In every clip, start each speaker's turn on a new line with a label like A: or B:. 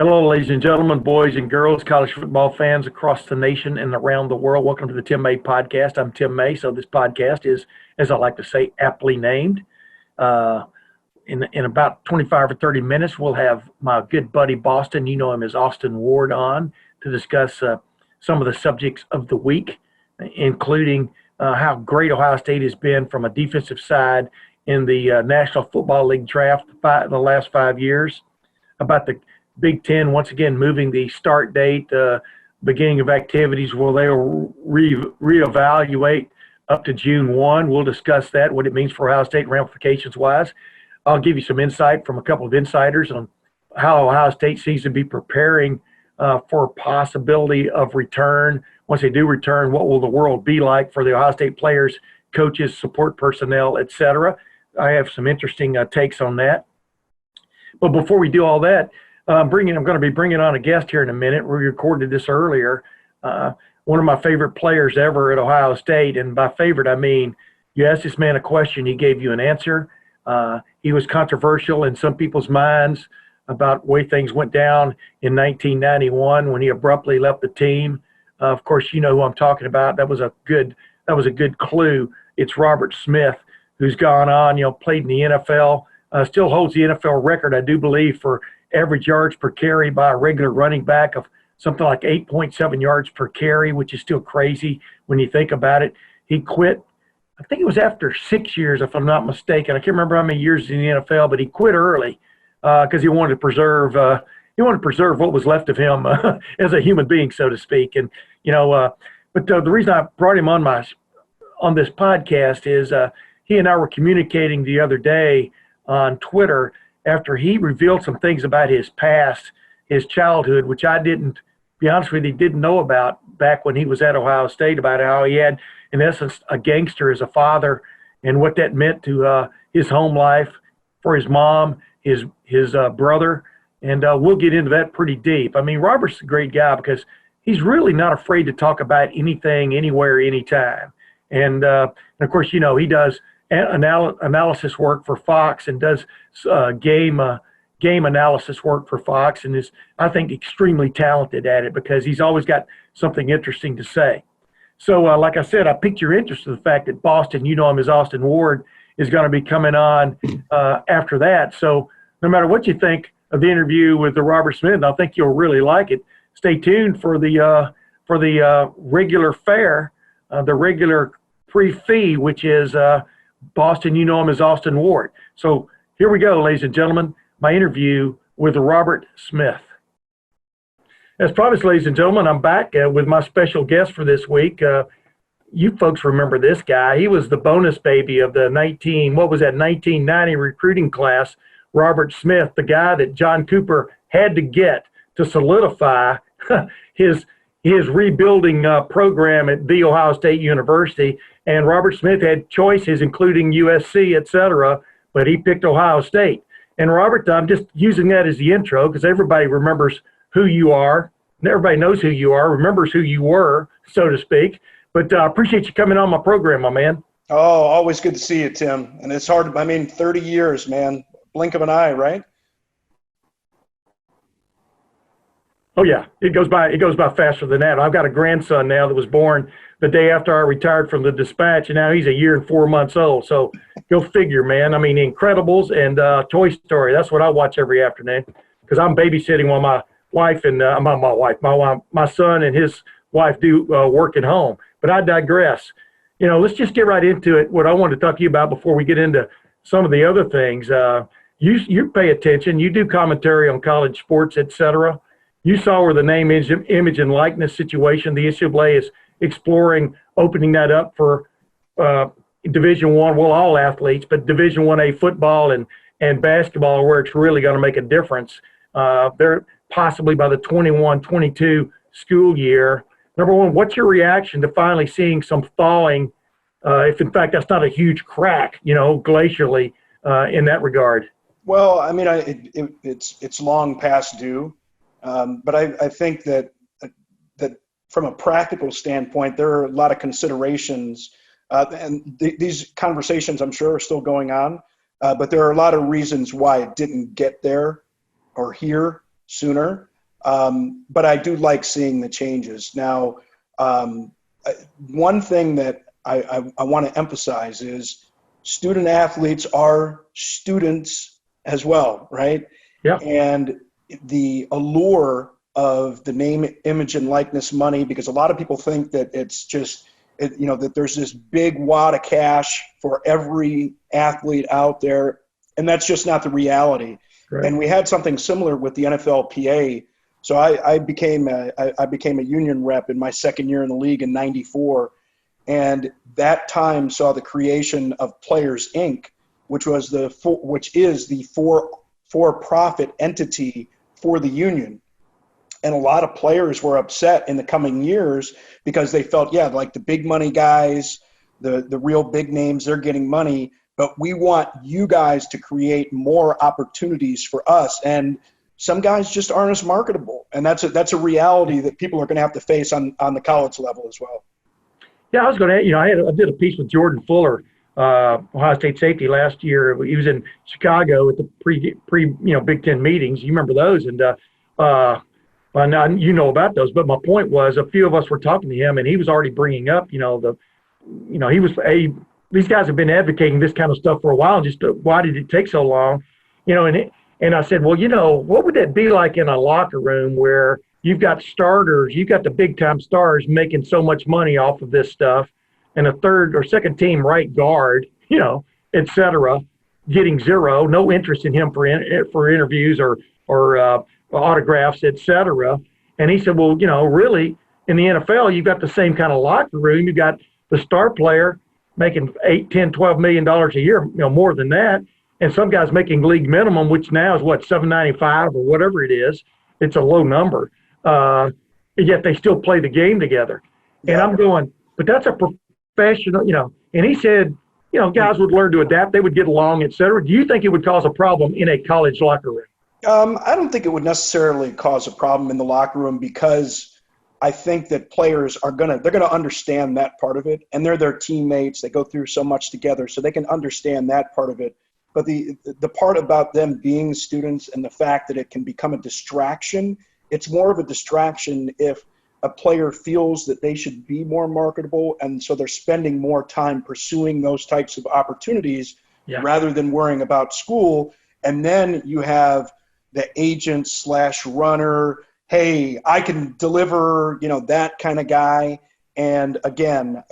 A: Hello, ladies and gentlemen, boys and girls, college football fans across the nation and around the world. Welcome to the Tim May Podcast. I'm Tim May, so this podcast is, as I like to say, aptly named. In about 25 or 30 minutes, we'll have my good buddy Boston, you know him as Austin Ward, on to discuss some of the subjects of the week, including how great Ohio State has been from a defensive side in the National Football League draft the last 5 years, about the Big Ten once again moving the start date, beginning of activities where they'll reevaluate up to June 1. We'll discuss that, what it means for Ohio State ramifications-wise. I'll give you some insight from a couple of insiders on how Ohio State seems to be preparing for a possibility of return. Once they do return, what will the world be like for the Ohio State players, coaches, support personnel, et cetera? I have some interesting takes on that. But before we do all that, I'm going to be bringing on a guest here in a minute. We recorded this earlier. One of my favorite players ever at Ohio State, and by favorite I mean you asked this man a question, he gave you an answer. He was controversial in some people's minds about the way things went down in 1991 when he abruptly left the team. Of course, you know who I'm talking about. That was a good clue. It's Robert Smith, who's gone on, played in the NFL, still holds the NFL record, I do believe, for average yards per carry by a regular running back of something like 8.7 yards per carry, which is still crazy when you think about it. He quit, I think it was after 6 years, if I'm not mistaken. I can't remember how many years in the NFL, but he quit early because he wanted to preserve what was left of him as a human being, so to speak. And but the reason I brought him on this podcast is he and I were communicating the other day on Twitter after he revealed some things about his past, his childhood, which I didn't know about back when he was at Ohio State, about how he had, in essence, a gangster as a father and what that meant to his home life, for his mom, his brother. And we'll get into that pretty deep. I mean, Robert's a great guy because he's really not afraid to talk about anything, anywhere, anytime. And of course, he does analysis work for Fox and does game analysis work for Fox, and is, I think, extremely talented at it because he's always got something interesting to say. So like I said, I piqued your interest in the fact that Boston, you know him as Austin Ward, is going to be coming on after that. So no matter what you think of the interview with the Robert Smith, I think you'll really like it. Stay tuned for the regular fare, the regular pre-fee, which is Boston, you know him as Austin Ward. So here we go, ladies and gentlemen, my interview with Robert Smith. As promised, ladies and gentlemen, I'm back with my special guest for this week. You folks remember this guy. He was the bonus baby of the 1990 recruiting class, Robert Smith, the guy that John Cooper had to get to solidify his rebuilding program at The Ohio State University. And Robert Smith had choices, including USC, et cetera, but he picked Ohio State. And Robert, I'm just using that as the intro because everybody remembers who you are. Everybody knows who you are, remembers who you were, so to speak. But I appreciate you coming on my program, my man.
B: Oh, always good to see you, Tim. And it's hard. 30 years, man. Blink of an eye, right?
A: Oh yeah, it goes by faster than that. I've got a grandson now that was born the day after I retired from the Dispatch, and now he's a year and 4 months old. So go figure, man. I mean, Incredibles and Toy Story. That's what I watch every afternoon because I'm babysitting while my wife and my son and his wife do work at home. But I digress. Let's just get right into it. What I want to talk to you about before we get into some of the other things. You pay attention. You do commentary on college sports, et cetera. You saw where the name, image, and likeness situation, the NCAA is exploring opening that up for Division I, well, all athletes, but Division I football and basketball, where it's really going to make a difference. They're possibly by the 21-22 school year. Number one, what's your reaction to finally seeing some thawing, if in fact that's not a huge crack, glacially in that regard?
B: Well, I mean, it's long past due. But I think that from a practical standpoint, there are a lot of considerations, and these conversations, I'm sure, are still going on. But there are a lot of reasons why it didn't get there or here sooner. But I do like seeing the changes. Now, one thing that I want to emphasize is student athletes are students as well, right?
A: Yeah.
B: And the allure of the name, image, and likeness money, because a lot of people think that it's just, that there's this big wad of cash for every athlete out there, and that's just not the reality.
A: Right.
B: And we had something similar with the NFLPA. So I became a union rep in my second year in the league in '94, and that time saw the creation of Players Inc., which is the for-profit entity for the union. And a lot of players were upset in the coming years because they felt, like the big money guys, the real big names, they're getting money, but we want you guys to create more opportunities for us. And some guys just aren't as marketable. And that's a reality that people are going to have to face on the college level as well.
A: Yeah, I was going to, I did a piece with Jordan Fuller, Ohio State safety last year. He was in Chicago at the pre Big Ten meetings. You remember those? And now you know about those. But my point was, a few of us were talking to him, and he was already bringing up, these guys have been advocating this kind of stuff for a while. Just why did it take so long? And I said, well, what would that be like in a locker room where you've got starters, you've got the big time stars making so much money off of this stuff, and a third or second team right guard, et cetera, getting zero, no interest in him for interviews or autographs, et cetera. And he said, well, really in the NFL, you've got the same kind of locker room. You've got the star player making $8, $10, $12 million a year, more than that. And some guys making league minimum, which now is what, $7.95 or whatever it is. It's a low number. Yet they still play the game together.
B: Yeah.
A: And I'm going, but that's a professional, and he said, guys would learn to adapt. They would get along, et cetera. Do you think it would cause a problem in a college locker room?
B: I don't think it would necessarily cause a problem in the locker room, because I think that players they're going to understand that part of it, and they're their teammates. They go through so much together, so they can understand that part of it. But the part about them being students and the fact that it can become a distraction, it's more of a distraction if a player feels that they should be more marketable, and so they're spending more time pursuing those types of opportunities rather than worrying about school. And then you have the agent / runner, hey, I can deliver, that kind of guy. And again,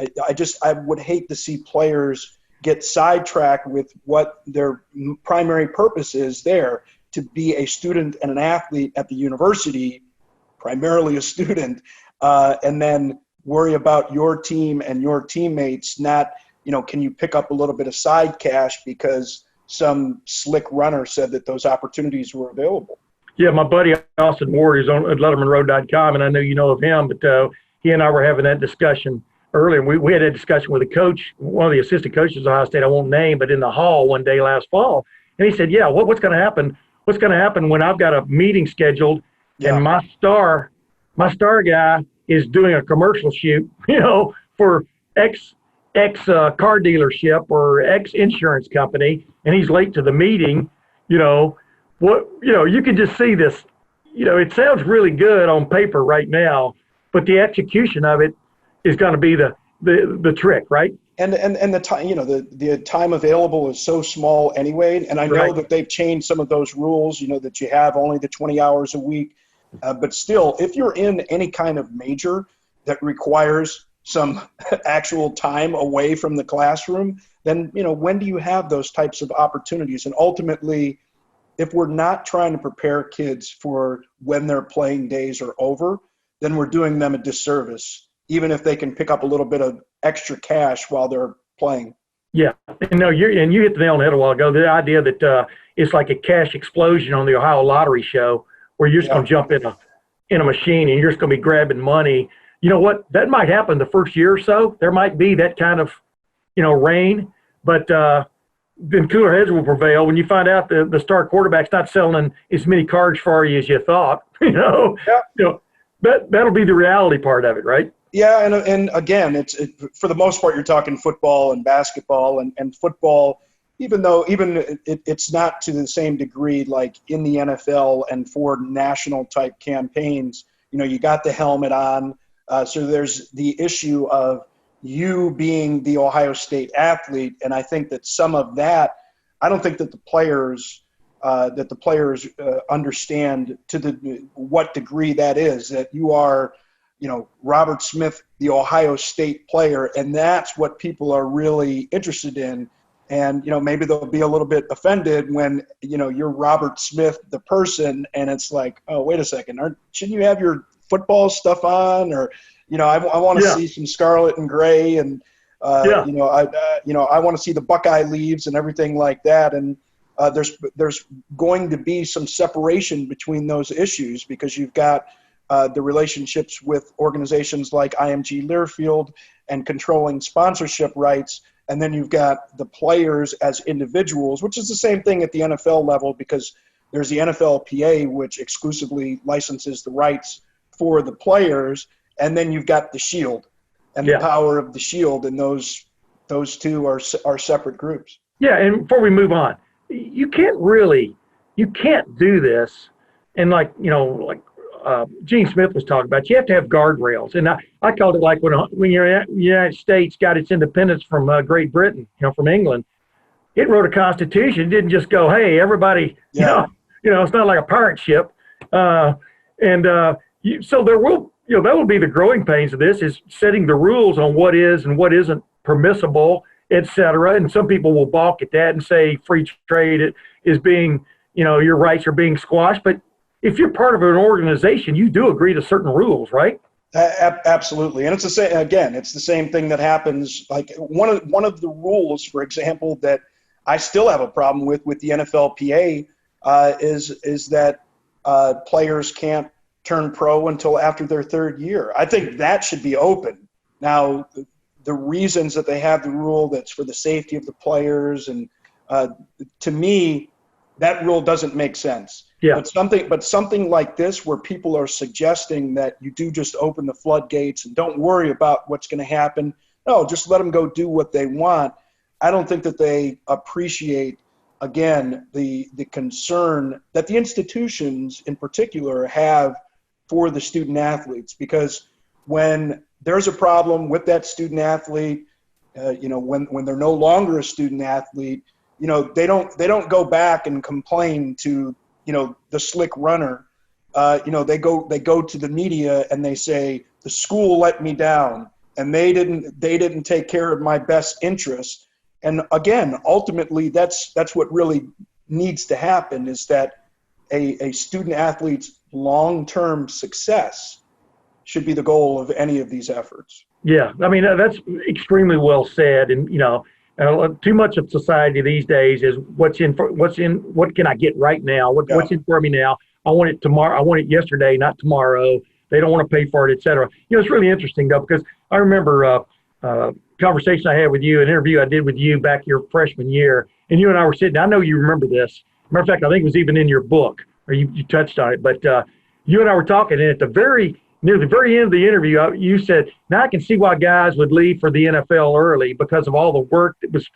B: I would hate to see players get sidetracked with what their primary purpose is there, to be a student and an athlete at the university, primarily a student, and then worry about your team and your teammates, not, can you pick up a little bit of side cash because some slick runner said that those opportunities were available.
A: Yeah, my buddy Austin Ward is on at LettermenRow.com, and I know you know of him, but he and I were having that discussion earlier. We had a discussion with a coach, one of the assistant coaches of Ohio State, I won't name, but in the hall one day last fall. And he said, what's going to happen? What's going to happen when I've got a meeting scheduled and my star guy is doing a commercial shoot, for X car dealership or X insurance company, and he's late to the meeting, you can just see this, it sounds really good on paper right now, but the execution of it is going to be the trick, right?
B: And the time, the time available is so small anyway. And I know that they've changed some of those rules, that you have only the 20 hours a week. But still, if you're in any kind of major that requires some actual time away from the classroom, then, when do you have those types of opportunities? And ultimately, if we're not trying to prepare kids for when their playing days are over, then we're doing them a disservice, even if they can pick up a little bit of extra cash while they're playing.
A: Yeah, you hit the nail on the head a while ago. The idea that it's like a cash explosion on the Ohio Lottery show, where you're just going to jump in a machine and you're just going to be grabbing money. You know what? That might happen the first year or so. There might be that kind of, rain, but then cooler heads will prevail when you find out the star quarterback's not selling as many cards for you as you thought. That'll be the reality part of it, right?
B: Yeah, and again, it's for the most part, you're talking football and basketball, and football, it's not to the same degree like in the NFL and for national type campaigns. You got the helmet on, so there's the issue of you being the Ohio State athlete, and I think that some of that, I don't think that the players understand to what degree that is, that you are, Robert Smith, the Ohio State player, and that's what people are really interested in. And, maybe they'll be a little bit offended when, you're Robert Smith, the person, and it's like, oh, wait a second, shouldn't you have your football stuff on? Or, I want to see some scarlet and gray, and, I want to see the Buckeye leaves and everything like that. And there's going to be some separation between those issues, because you've got the relationships with organizations like IMG Learfield and controlling sponsorship rights. And then you've got the players as individuals, which is the same thing at the NFL level, because there's the NFLPA, which exclusively licenses the rights for the players. And then you've got the Shield and the power of the Shield. And those two are separate groups.
A: Yeah. And before we move on, you can't do this. And Gene Smith was talking about, you have to have guardrails. And I called it like when the United States got its independence from Great Britain, from England, it wrote a constitution. It didn't just go, hey, everybody, it's not like a pirate ship. So there will, that will be the growing pains of this, is setting the rules on what is and what isn't permissible, et cetera. And some people will balk at that and say free trade is being, your rights are being squashed. But if you're part of an organization, you do agree to certain rules, right?
B: Absolutely. And it's the same thing that happens. Like one of the rules, for example, that I still have a problem with the NFLPA is that players can't turn pro until after their third year. I think that should be open. Now, the reasons that they have the rule that's for the safety of the players, and to me, that rule doesn't make sense.
A: Yeah.
B: But something like this, where people are suggesting that you do just open the floodgates and don't worry about what's going to happen. No, just let them go do what they want. I don't think that they appreciate, again, the concern that the institutions in particular have for the student athletes. Because when there's a problem with that student athlete, when they're no longer a student athlete, they don't go back and complain to, the slick runner. They go to the media and they say, the school let me down and they didn't take care of my best interests. And again, ultimately, that's what really needs to happen, is that a student athlete's long-term success should be the goal of any of these efforts.
A: Yeah, I mean, that's extremely well said. And, too much of society these days is what can I get right now? What's in for me now? I want it tomorrow. I want it yesterday, not tomorrow. They don't want to pay for it, et cetera. It's really interesting, though, because I remember a conversation I had with you, an interview I did with you back your freshman year, and you and I were sitting. I know you remember this. Matter of fact, I think it was even in your book, or you touched on it. But you and I were talking, and near the very end of the interview, you said, now I can see why guys would leave for the NFL early, because of all the work that was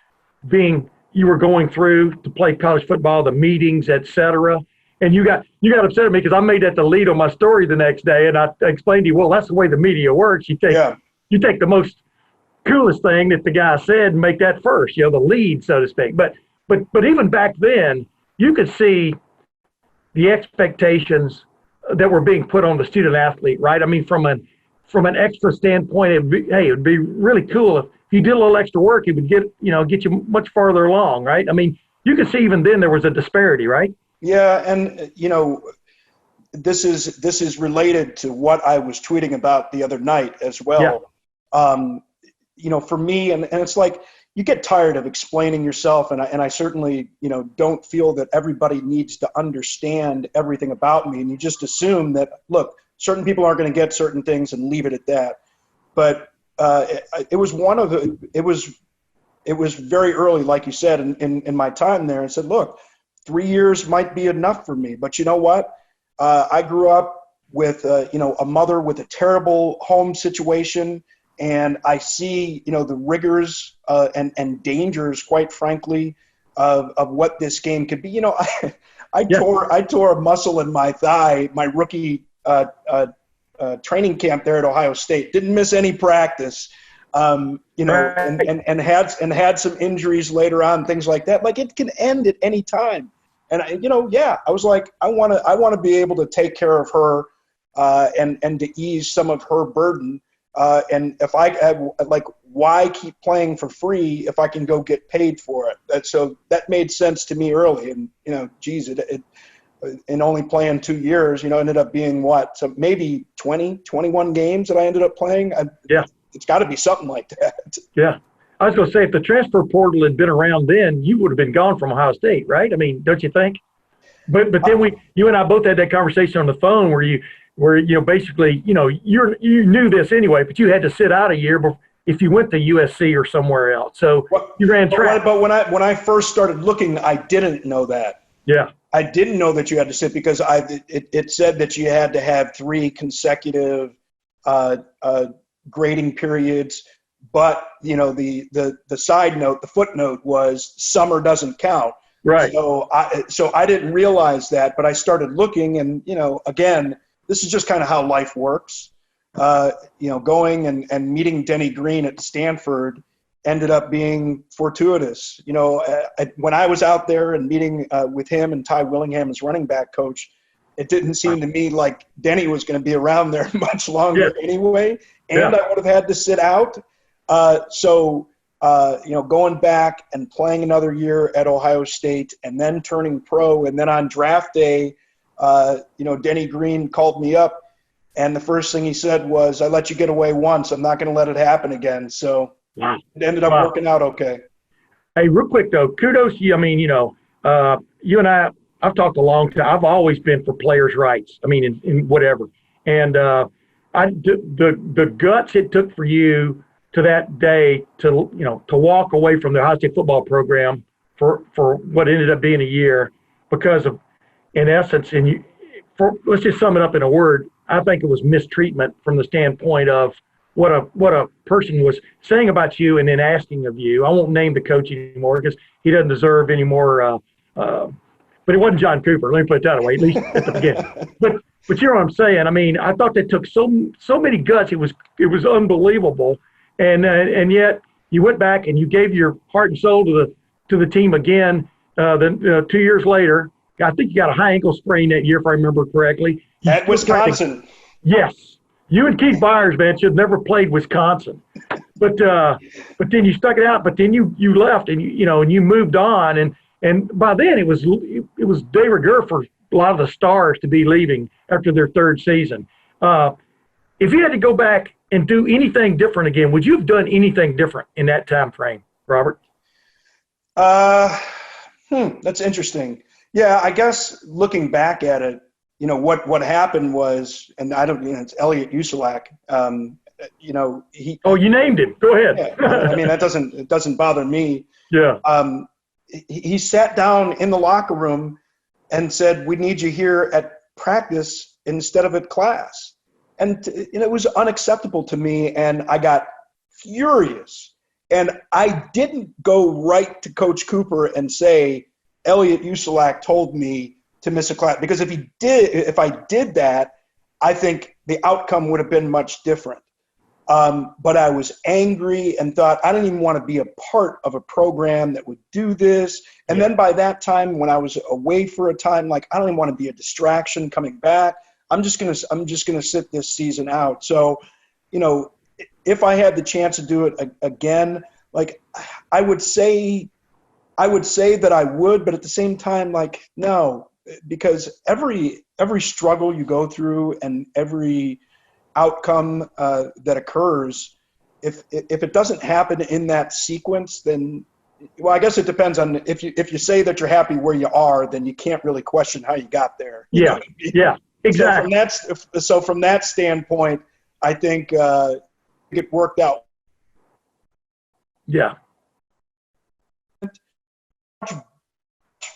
A: you were going through to play college football, the meetings, et cetera. And you got upset at me because I made that the lead on my story the next day. And I explained to you, well, that's the way the media works. You take the most coolest thing that the guy said and make that first, the lead, so to speak. But even back then, you could see the expectations that were being put on the student athlete, right? I mean, from an extra standpoint, it would be really cool if you did a little extra work, it would get you much farther along, right? I mean, you could see even then there was a disparity, right?
B: Yeah, and this is related to what I was tweeting about the other night as well. Yeah. For me, and it's like, you get tired of explaining yourself, and I certainly, don't feel that everybody needs to understand everything about me, and you just assume that, look, certain people aren't going to get certain things and leave it at that. But it was very early, like you said, in my time there, and said, look, 3 years might be enough for me, but you know what? I grew up with a mother with a terrible home situation. And I see, the rigors and dangers, quite frankly, of what this game could be. You know, I
A: Yeah.
B: tore a muscle in my thigh my rookie training camp there at Ohio State. Didn't miss any practice. You know,
A: Right.
B: and had some injuries later on, things like that. Like, it can end at any time. And you know, yeah, I was like, I want to be able to take care of her, and to ease some of her burden. And if like, why keep playing for free if I can go get paid for it? So that made sense to me early. And, you know, geez, it in only playing 2 years, you know, ended up being what? So maybe 20, 21 games that I ended up playing.
A: Yeah.
B: It's got to be something like that.
A: Yeah. I was going to say, if the transfer portal had been around then, you would have been gone from Ohio State, right? I mean, don't you think? But then you and I both had that conversation on the phone where you know, basically, you know, you knew this anyway, but you had to sit out a year if you went to USC or somewhere else. So you ran track.
B: But when I first started looking, I didn't know that.
A: Yeah.
B: I didn't know that you had to sit, because it said that you had to have 3 consecutive grading periods. But, you know, the side note, the footnote was summer doesn't count.
A: Right.
B: So I didn't realize that, but I started looking, and, you know, again, this is just kind of how life works. You know, going and meeting Denny Green at Stanford ended up being fortuitous. You know, when I was out there and meeting with him and Ty Willingham as running back coach, it didn't seem to me like Denny was going to be around there much longer anyway, and I would have had to sit out. So you know, going back and playing another year at Ohio State and then turning pro, and then on draft day, you know, Denny Green called me up, and the first thing he said was, "I let you get away once. I'm not going to let it happen again." So it ended up working out okay.
A: Hey, real quick though, kudos to you. I mean, you know, you and I've talked a long time. I've always been for players' rights. I mean, in whatever. And the guts it took for you to that day to, you know, to walk away from the Ohio State football program for what ended up being a year, because of, in essence, let's just sum it up in a word. I think it was mistreatment from the standpoint of what a person was saying about you and then asking of you. I won't name the coach anymore because he doesn't deserve any more. But it wasn't John Cooper. Let me put it that way, at least at the beginning. But you know what I'm saying? I mean, I thought that took so many guts. It was unbelievable. And yet you went back and you gave your heart and soul to the team again. Then 2 years later, I think you got a high ankle sprain that year, if I remember correctly.
B: At Wisconsin.
A: Yes, you and Keith Byers, man, should have never played Wisconsin. But then you stuck it out. But then you left and you moved on, and by then it was de rigueur for a lot of the stars to be leaving after their third season. If you had to go back and do anything different again, would you have done anything different in that time frame, Robert?
B: That's interesting. Yeah, I guess looking back at it, you know, what happened was, and I don't, you know, it's Elliot Usulak. You know, he.
A: Oh, you named him. Go ahead.
B: Yeah, I mean, it doesn't bother me.
A: Yeah.
B: He sat down in the locker room and said, "We need you here at practice instead of at class," and it was unacceptable to me, and I got furious. And I didn't go right to Coach Cooper and say, Elliot Usulak told me to miss a class, because if I did that, I think the outcome would have been much different. But I was angry and thought, I didn't even want to be a part of a program that would do this. And then by that time, when I was away for a time, like, I don't even want to be a distraction coming back. I'm just gonna sit this season out. So, you know, if I had the chance to do it again, like, I would say that I would, but at the same time, like, no, because every struggle you go through and every outcome that occurs, if it doesn't happen in that sequence, then, well, I guess it depends on if you say that you're happy where you are, then you can't really question how you got there. You know what I mean? Yeah,
A: exactly.
B: So from that standpoint, I think it worked out.
A: Yeah.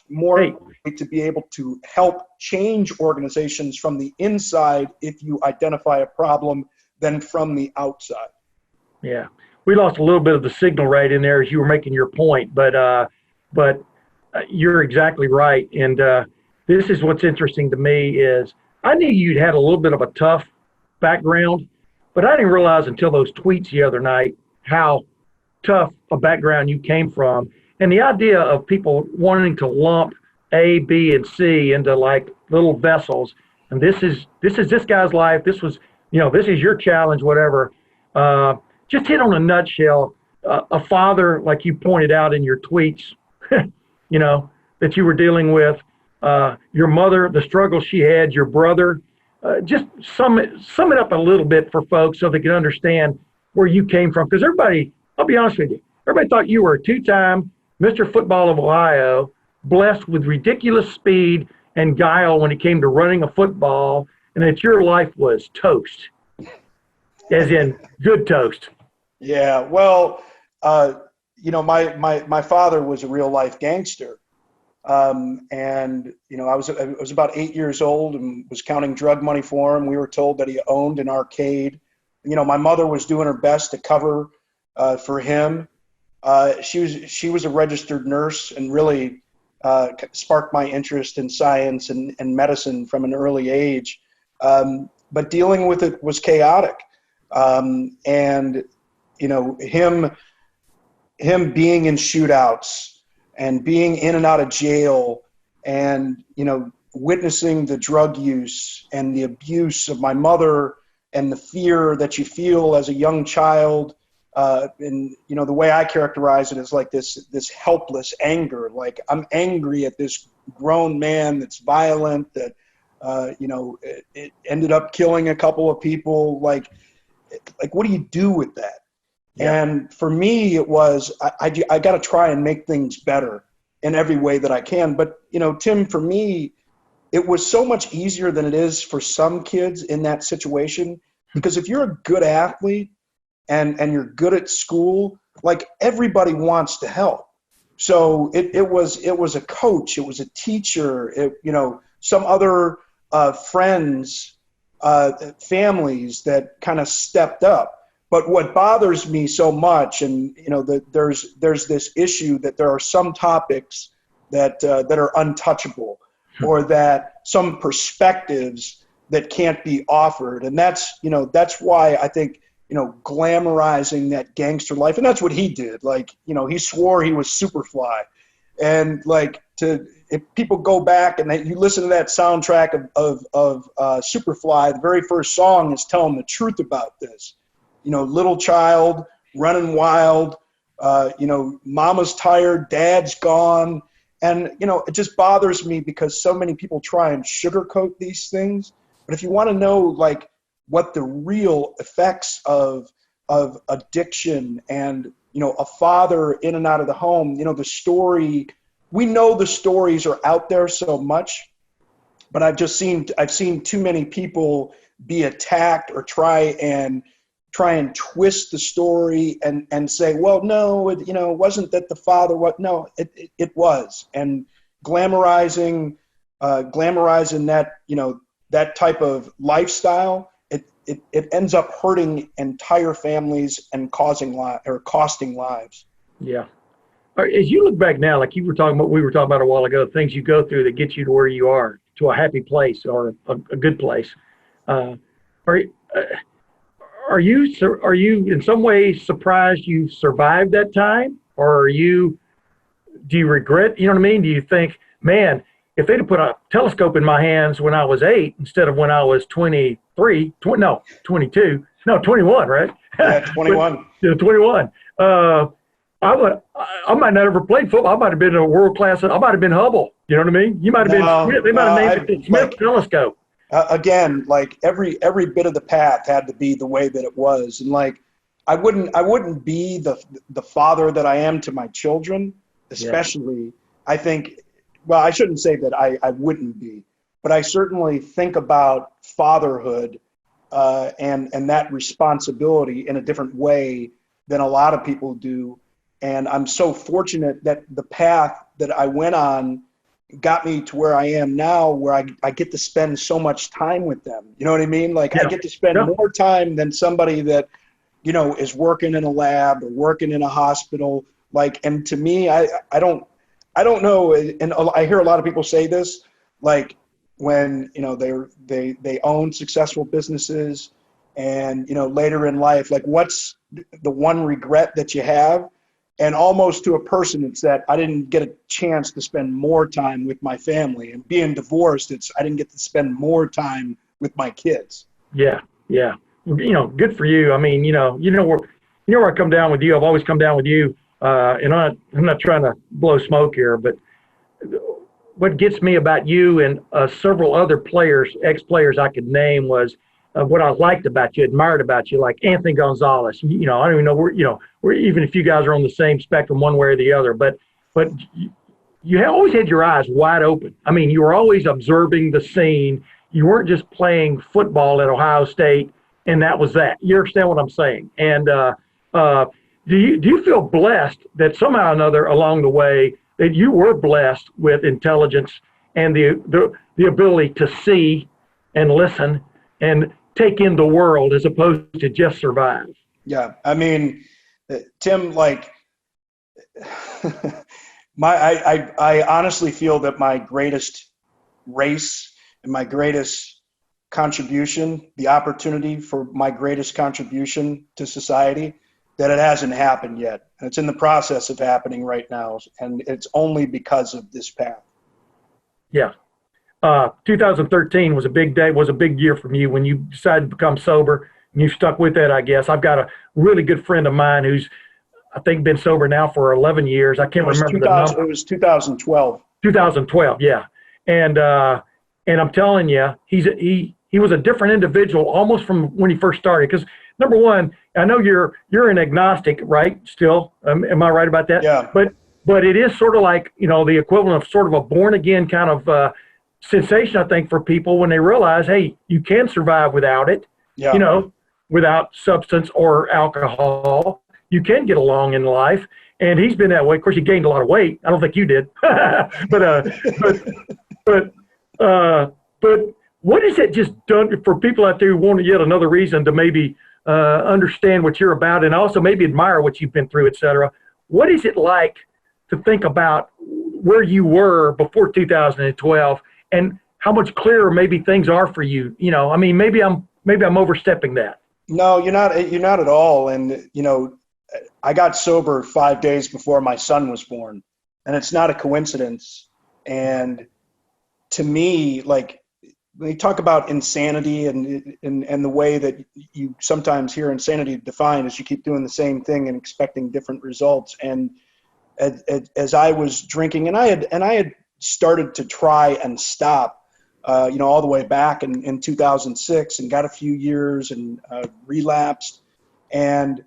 B: More to be able to help change organizations from the inside if you identify a problem than from the outside.
A: Yeah. We lost a little bit of the signal right in there as you were making your point, but You're exactly right. And this is what's interesting to me is I knew you'd had a little bit of a tough background, but I didn't realize until those tweets the other night how tough a background you came from. And the idea of people wanting to lump A, B, and C into like little vessels. And this is this guy's life. This was, this is your challenge, whatever. Just hit on a nutshell. A father, like you pointed out in your tweets, that you were dealing with, your mother, the struggle she had, your brother. Just sum it up a little bit for folks so they can understand where you came from. Because everybody, I'll be honest with you, everybody thought you were a two-time Mr. Football of Ohio, blessed with ridiculous speed and guile when it came to running a football, and that your life was toast, as in good toast.
B: Yeah, well, my father was a real life gangster. And I was about 8 years old and was counting drug money for him. We were told that he owned an arcade. My mother was doing her best to cover for him. She was a registered nurse and really sparked my interest in science and medicine from an early age. But dealing with it was chaotic. And him being in shootouts and being in and out of jail and, witnessing the drug use and the abuse of my mother and the fear that you feel as a young child. And, the way I characterize it is like this helpless anger. Like, I'm angry at this grown man that's violent, that, it ended up killing a couple of people. Like, what do you do with that? Yeah. And for me, it was, I got to try and make things better in every way that I can. But, Tim, for me, it was so much easier than it is for some kids in that situation. Because if you're a good athlete and you're good at school, like, everybody wants to help. So it was a coach, it was a teacher, some other friends, families that kind of stepped up. But what bothers me so much, and there's this issue that there are some topics that are untouchable, or that some perspectives that can't be offered, and that's why I think glamorizing that gangster life, and that's what he did. Like, he swore he was Superfly, and if people go back and you listen to that soundtrack of Superfly, the very first song is telling the truth about this. Little child running wild, mama's tired, dad's gone. And, it just bothers me because so many people try and sugarcoat these things. But if you want to know, what the real effects of addiction and, a father in and out of the home, we know the stories are out there so much, but I've seen too many people be attacked or try and twist the story and say, well, no, it wasn't that the father, no, it was. And glamorizing that, that type of lifestyle, it ends up hurting entire families and costing lives.
A: Yeah. As you look back now, like we were talking about a while ago, things you go through that get you to where you are, to a happy place or a good place. Are you in some ways surprised you survived that time, or do you regret? You know what I mean? Do you think, man, if they'd have put a telescope in my hands when I was 8 instead of when I was 22, no, 21, right?
B: Yeah, 21.
A: 21. I might not have ever played football. I might have been a world class. I might have been Hubble. You know what I mean? You might have been. They might have named it the Smith telescope.
B: Again, every bit of the path had to be the way that it was, and I wouldn't be the father that I am to my children, especially. Yeah. I think, well, I shouldn't say that I wouldn't be, but I certainly think about fatherhood and that responsibility in a different way than a lot of people do, and I'm so fortunate that the path that I went on got me to where I am now, where I get to spend so much time with them. You know what I mean? I get to spend more time than somebody that, is working in a lab or working in a hospital. And to me, I I don't know, and I hear a lot of people say this, like when, they own successful businesses and, later in life, like what's the one regret that you have? And almost to a person, it's that I didn't get a chance to spend more time with my family. And being divorced, I didn't get to spend more time with my kids.
A: Yeah, yeah. Good for you. I mean, where I come down with you. I've always come down with you. And I'm not trying to blow smoke here, but what gets me about you and several other players, ex-players I could name, was what I liked about you, admired about you, like Anthony Gonzalez. I don't even know where even if you guys are on the same spectrum one way or the other, but you always had your eyes wide open. I mean, you were always observing the scene. You weren't just playing football at Ohio State, and that was that. You understand what I'm saying? And do you feel blessed that somehow or another along the way that you were blessed with intelligence and the ability to see and listen and take in the world as opposed to just survive?
B: Yeah, I mean, Tim, like, I honestly feel that my greatest race and my greatest contribution, the opportunity for my greatest contribution to society, that it hasn't happened yet. And it's in the process of happening right now. And it's only because of this path.
A: Yeah. 2013 was a big day, was a big year from you when you decided to become sober, and you stuck with that, I guess. I've got a really good friend of mine who's, I think, been sober now for 11 years. I can't remember the number.
B: It was 2012.
A: 2012, yeah. And I'm telling you, he was a different individual almost from when he first started. Because number one, I know you're an agnostic, right? Still, am I right about that?
B: Yeah.
A: But it is sort of like, the equivalent of sort of a born again kind of sensation, I think, for people when they realize, hey, you can survive without it.
B: Yeah.
A: Without substance or alcohol, you can get along in life. And he's been that way. Of course, he gained a lot of weight. I don't think you did, but what has it just done for people out there who want yet another reason to maybe understand what you're about and also maybe admire what you've been through, et cetera? What is it like to think about where you were before 2012 and how much clearer maybe things are for you? Maybe I'm overstepping that.
B: No, you're not at all. And, I got sober 5 days before my son was born, and it's not a coincidence. And to me, like, when you talk about insanity and the way that you sometimes hear insanity defined is you keep doing the same thing and expecting different results. And as I was drinking, and I had started to try and stop, all the way back in 2006, and got a few years and relapsed. And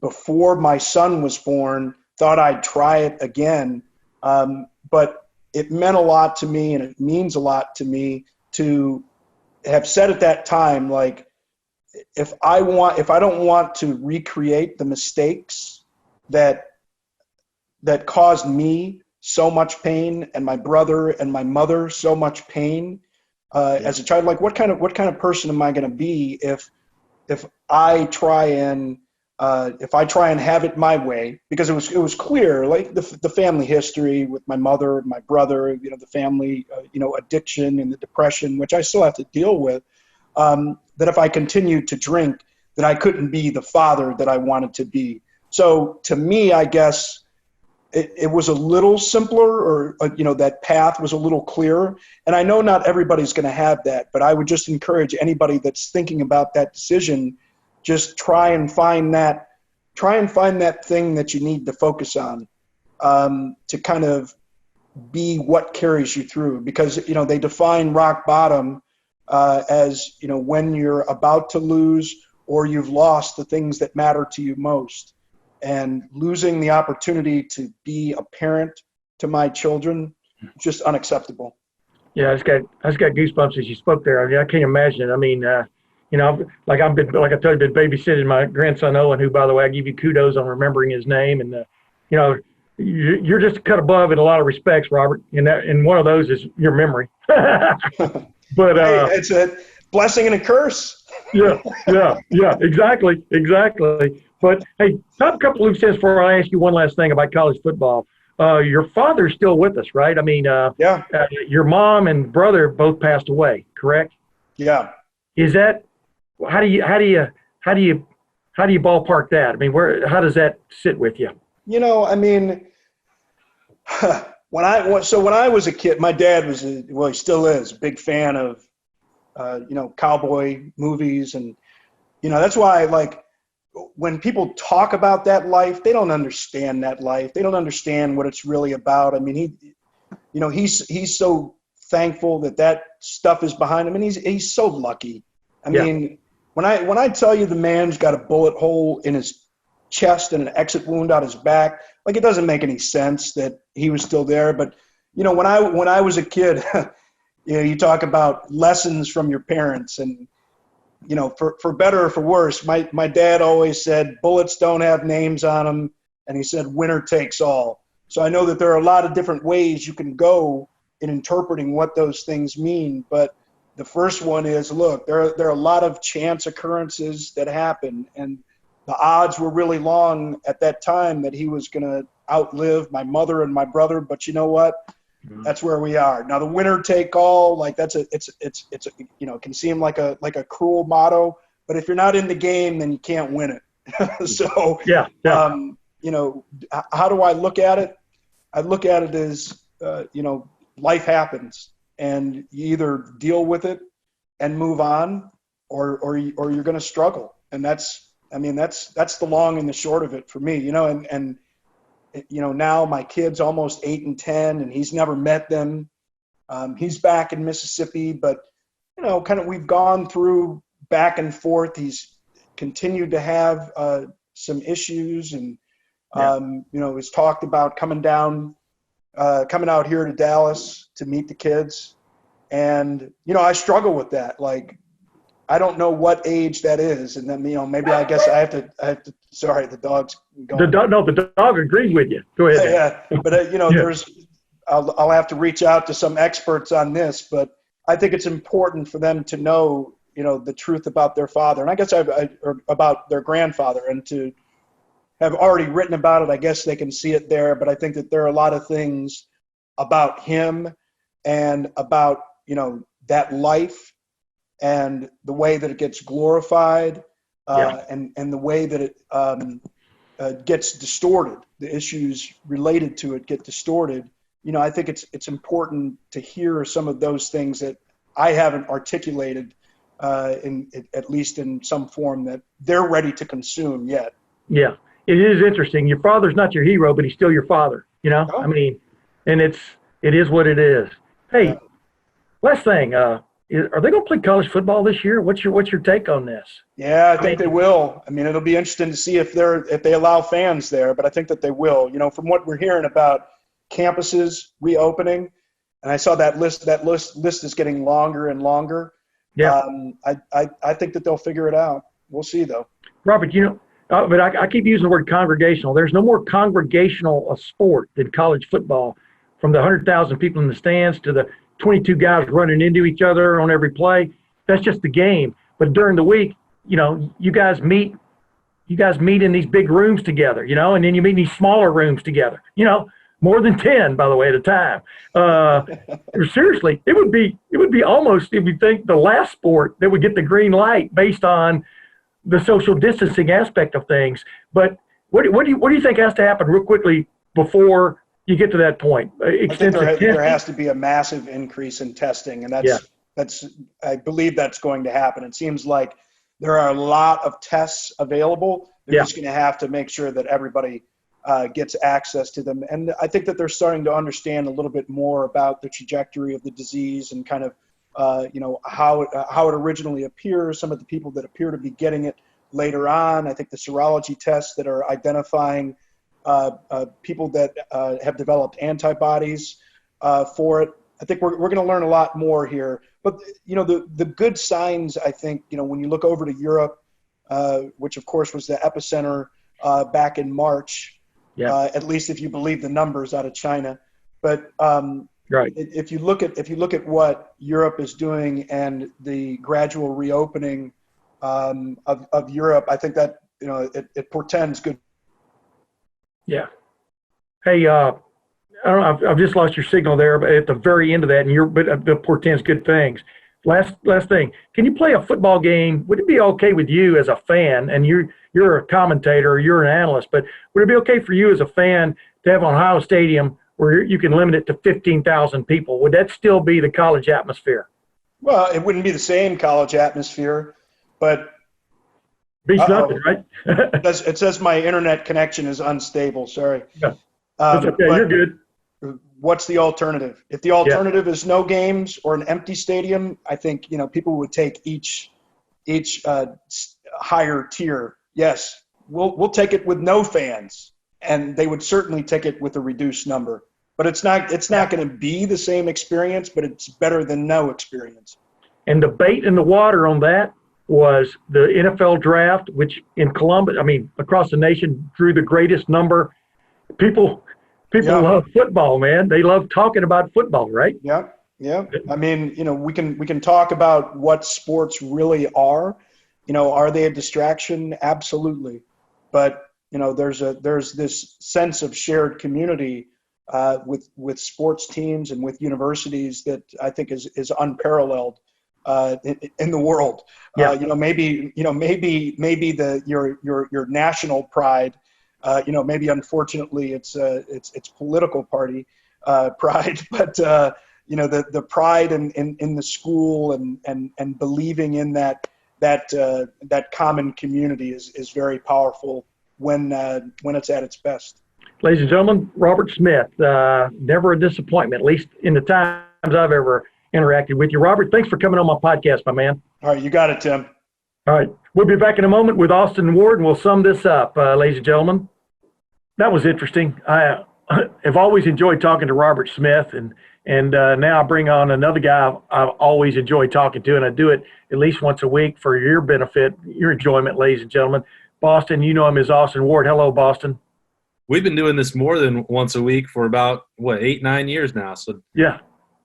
B: before my son was born, thought I'd try it again, but it meant a lot to me, and it means a lot to me to have said at that time, like, if I don't want to recreate the mistakes that caused me so much pain and my brother and my mother so much pain as a child, like, what kind of person am I going to be if I try and have it my way? Because it was clear, like the family history with my mother, my brother, the family, addiction and the depression, which I still have to deal with, that if I continued to drink, that I couldn't be the father that I wanted to be. So to me, I guess it was a little simpler, or, that path was a little clearer. And I know not everybody's going to have that, but I would just encourage anybody that's thinking about that decision, just try and find that thing that you need to focus on, to kind of be what carries you through. Because, they define rock bottom as, when you're about to lose or you've lost the things that matter to you most. And losing the opportunity to be a parent to my children, just unacceptable.
A: Yeah, I just got goosebumps as you spoke there. I mean, I can't imagine it. I mean, like I told you, I've been babysitting my grandson Owen, who, by the way, I give you kudos on remembering his name. And you're just a cut above in a lot of respects, Robert. And one of those is your memory. But
B: hey, it's a blessing and a curse.
A: yeah, exactly. But hey, top couple loose ends before I ask you one last thing about college football. Your father's still with us, right? I mean,
B: Yeah.
A: your mom and brother both passed away, correct?
B: Yeah.
A: Is that how do you how do you how do you how do you ballpark that? I mean, where how does that sit with you?
B: I mean, when I was a kid, my dad was well, he still is a big fan of cowboy movies, and that's why, like, when people talk about that life, they don't understand that life. They don't understand what it's really about. I mean, he's so thankful that stuff is behind him, and he's so lucky. I
A: Yeah,
B: mean, when I tell you the man's got a bullet hole in his chest and an exit wound out his back, like, it doesn't make any sense that he was still there. But when I was a kid, you talk about lessons from your parents, and for better or for worse, my dad always said bullets don't have names on them, and he said winner takes all. So I know that there are a lot of different ways you can go in interpreting what those things mean, but the first one is, look, there are a lot of chance occurrences that happen, and the odds were really long at that time that he was going to outlive my mother and my brother. But you know what? That's where we are now. The winner take all, like, it can seem like a cruel motto, but if you're not in the game, then you can't win it. So,
A: yeah, yeah,
B: how do I look at it? I look at it as, life happens, and you either deal with it and move on, or you're going to struggle. And that's the long and the short of it for me, and now my kid's almost 8 and 10, and he's never met them. He's back in Mississippi, but kind of, we've gone through back and forth. He's continued to have some issues, and he's talked about coming out here to Dallas to meet the kids. And I struggle with that. Like, I don't know what age that is, and then maybe, I guess I have to. Sorry, the dog's going.
A: The dog agrees with you. Go ahead.
B: Yeah, but I'll have to reach out to some experts on this, but I think it's important for them to know the truth about their father, and I guess or about their grandfather, and to have already written about it. I guess they can see it there, but I think that there are a lot of things about him and about that life, and the way that it gets glorified, and the way that it gets distorted. The issues related to it get distorted. I think it's important to hear some of those things that I haven't articulated, at least in some form, that they're ready to consume yet.
A: Yeah, it is interesting. Your father's not your hero, but he's still your father.
B: Oh.
A: I mean, and it is what it is. Hey, last thing. Are they going to play college football this year? What's your take on this?
B: Yeah, I think they will. I mean, it'll be interesting to see if they allow fans there, but I think that they will. From what we're hearing about campuses reopening, and I saw that list is getting longer and longer.
A: Yeah.
B: I think that they'll figure it out. We'll see, though.
A: Robert, but I keep using the word congregational. There's no more congregational a sport than college football, from the 100,000 people in the stands to the 22 guys running into each other on every play. That's just the game. But during the week, you guys meet in these big rooms together, and then you meet in these smaller rooms together, more than 10, by the way, at a time. Seriously, it would be almost, if you think, the last sport that would get the green light based on the social distancing aspect of things. But what do you think has to happen real quickly before you get to that point?
B: I think there has to be a massive increase in testing, and I believe that's going to happen. It seems like there are a lot of tests available. They're just going to have to make sure that everybody gets access to them. And I think that they're starting to understand a little bit more about the trajectory of the disease, and kind of how it originally appears, some of the people that appear to be getting it later on. I think the serology tests that are identifying people that have developed antibodies for it. I think we're going to learn a lot more here. But the good signs, I think, when you look over to Europe, which of course was the epicenter back in March, at least if you believe the numbers out of China. But
A: right.
B: If you look at what Europe is doing, and the gradual reopening of Europe, I think that it portends good.
A: Yeah. Hey, I don't know, I've just lost your signal there, but at the very end of that, and that portends good things. Last thing, can you play a football game? Would it be okay with you as a fan, and you're a commentator, or you're an analyst, but would it be okay for you as a fan to have an Ohio Stadium where you can limit it to 15,000 people? Would that still be the college atmosphere?
B: Well, it wouldn't be the same college atmosphere, but
A: Beats nothing, right?
B: it says my internet connection is unstable. Sorry.
A: Yeah, that's okay. You're good.
B: What's the alternative? If the alternative is no games or an empty stadium, I think people would take each higher tier. Yes, we'll take it with no fans, and they would certainly take it with a reduced number. But it's not going to be the same experience, but it's better than no experience.
A: And the bait in the water on that was the NFL draft, which in Columbus, across the nation, drew the greatest number. People love football, man. They love talking about football, right?
B: Yeah. We can talk about what sports really are. Are they a distraction? Absolutely. But there's this sense of shared community with sports teams and with universities that I think is unparalleled in the world.
A: Yeah.
B: Maybe your national pride. Maybe unfortunately it's political party pride, but the pride in the school and believing in that common community is very powerful when it's at its best.
A: Ladies and gentlemen, Robert Smith, never a disappointment, at least in the times I've ever interacted with you. Robert, thanks for coming on my podcast, my man.
B: All right, you got it, Tim.
A: All right, we'll be back in a moment with Austin Ward, and we'll sum this up, ladies and gentlemen. That was interesting. I have always enjoyed talking to Robert Smith, and now I bring on another guy I've always enjoyed talking to, and I do it at least once a week for your benefit, your enjoyment, ladies and gentlemen. Boston, you know him as Austin Ward. Hello, Boston.
C: We've been doing this more than once a week for about, 8-9 years now. So
A: yeah.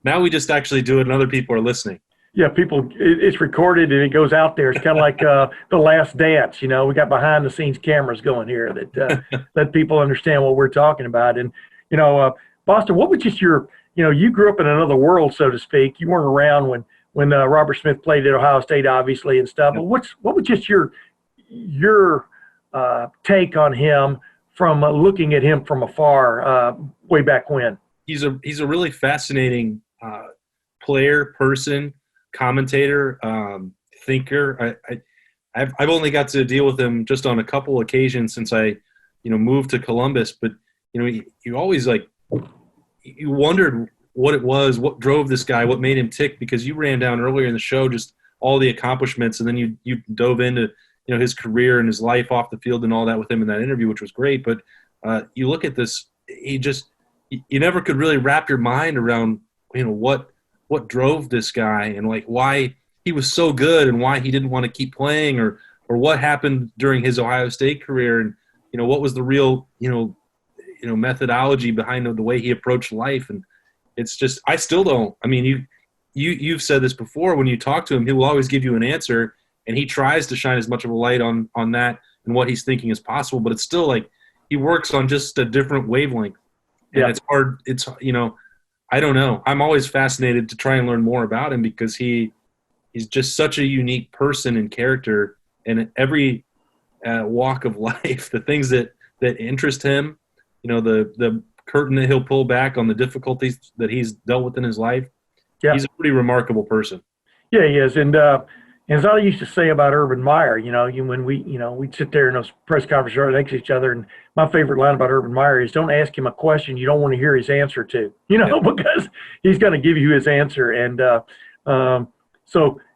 C: Now we just actually do it and other people are listening.
A: Yeah, it's recorded and it goes out there. It's kind of like The Last Dance. We got behind the scenes cameras going here that let people understand what we're talking about. And, Boston, what was just you grew up in another world, so to speak. You weren't around when Robert Smith played at Ohio State, obviously, and stuff. But what was just your take on him from looking at him from afar way back when?
C: He's a really fascinating player, person, commentator, thinker. I've only got to deal with him just on a couple occasions since I moved to Columbus, but you always you wondered what it was, what drove this guy, what made him tick, because you ran down earlier in the show just all the accomplishments, and then you dove into his career and his life off the field and all that with him in that interview, which was great. But you look at this, you never could really wrap your mind around what drove this guy and why he was so good and why he didn't want to keep playing, or what happened during his Ohio State career, and what was the real methodology behind the way he approached life. And it's just, I still don't. You've said this before. When you talk to him, he will always give you an answer, and he tries to shine as much of a light on that and what he's thinking as possible. But it's still he works on just a different wavelength, and it's hard. It's I don't know. I'm always fascinated to try and learn more about him because he's just such a unique person and character, and every walk of life, the things that interest him, the curtain that he'll pull back on the difficulties that he's dealt with in his life. Yeah. He's a pretty remarkable person.
A: Yeah, he is. And as I used to say about Urban Meyer, when we'd sit there in those press conferences right next to each other, and my favorite line about Urban Meyer is, don't ask him a question you don't want to hear his answer to, because he's going to give you his answer. And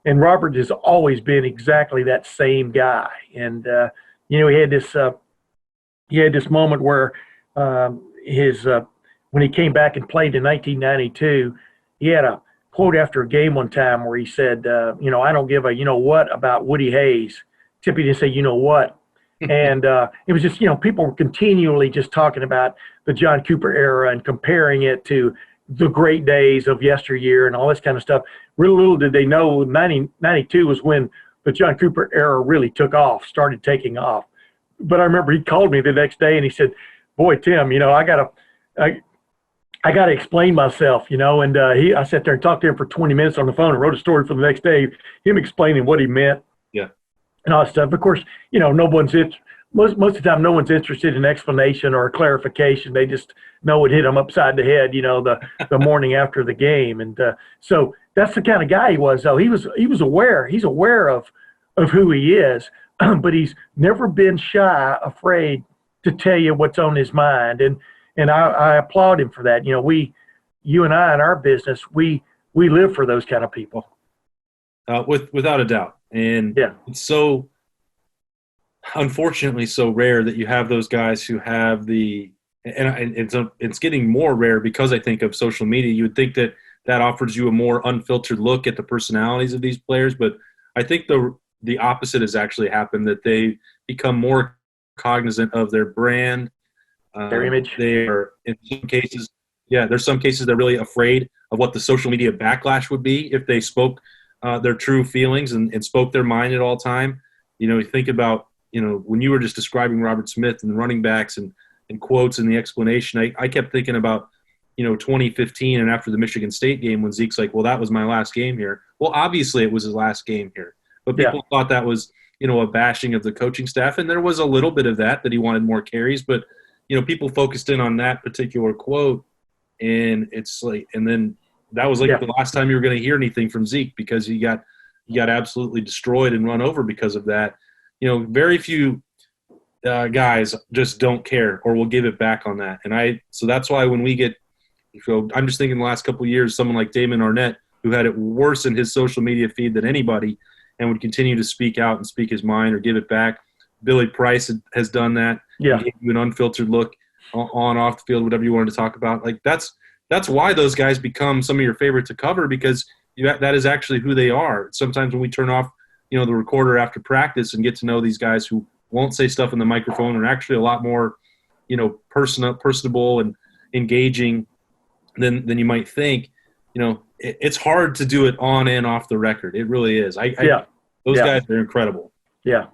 A: and Robert has always been exactly that same guy. And, he had this moment where when he came back and played in 1992, he had a quote after a game one time where he said, I don't give a what about Woody Hayes. Except he didn't say what. And it was just, people were continually just talking about the John Cooper era and comparing it to the great days of yesteryear and all this kind of stuff. Real little did they know 1992 was when the John Cooper era really started taking off. But I remember he called me the next day and he said, boy, Tim, I I got to explain myself, and I sat there and talked to him for 20 minutes on the phone and wrote a story for the next day, him explaining what he meant.
C: Yeah.
A: And all that stuff. Of course, no one's most of the time, no one's interested in explanation or clarification. They just know it hit them upside the head, the morning after the game. And so that's the kind of guy he was, though. He was aware. He's aware of who he is, but he's never been shy, afraid to tell you what's on his mind. And I applaud him for that. You and I in our business, we live for those kind of people.
C: Without a doubt. And
A: yeah,
C: it's so, unfortunately, so rare that you have those guys who have and it's getting more rare because I think of social media. You would think that offers you a more unfiltered look at the personalities of these players, but I think the opposite has actually happened, that they become more cognizant of their brand,
A: their image.
C: They are, in some cases, there's some cases they're really afraid of what the social media backlash would be if they spoke their true feelings and spoke their mind at all time. You think about, when you were just describing Robert Smith and the running backs and quotes and the explanation, I kept thinking about, 2015 and after the Michigan State game when Zeke's like, well, that was my last game here. Well, obviously it was his last game here. But people thought that was, a bashing of the coaching staff. And there was a little bit of that he wanted more carries. But, people focused in on that particular quote. And it's like, and then that was like the last time you were going to hear anything from Zeke because he got absolutely destroyed and run over because of that. Very few guys just don't care or will give it back on that. And so that's why when we get, I'm just thinking the last couple of years, someone like Damon Arnett, who had it worse in his social media feed than anybody and would continue to speak out and speak his mind or give it back. Billy Price has done that.
A: Yeah.
C: He gave you an unfiltered look on, off the field, whatever you wanted to talk about. Like that's why those guys become some of your favorite to cover, because that is actually who they are. Sometimes when we turn off, the recorder after practice and get to know these guys who won't say stuff in the microphone are actually a lot more, personable and engaging than you might think. It's hard to do it on and off the record. It really is. Those guys are incredible.
A: Yeah.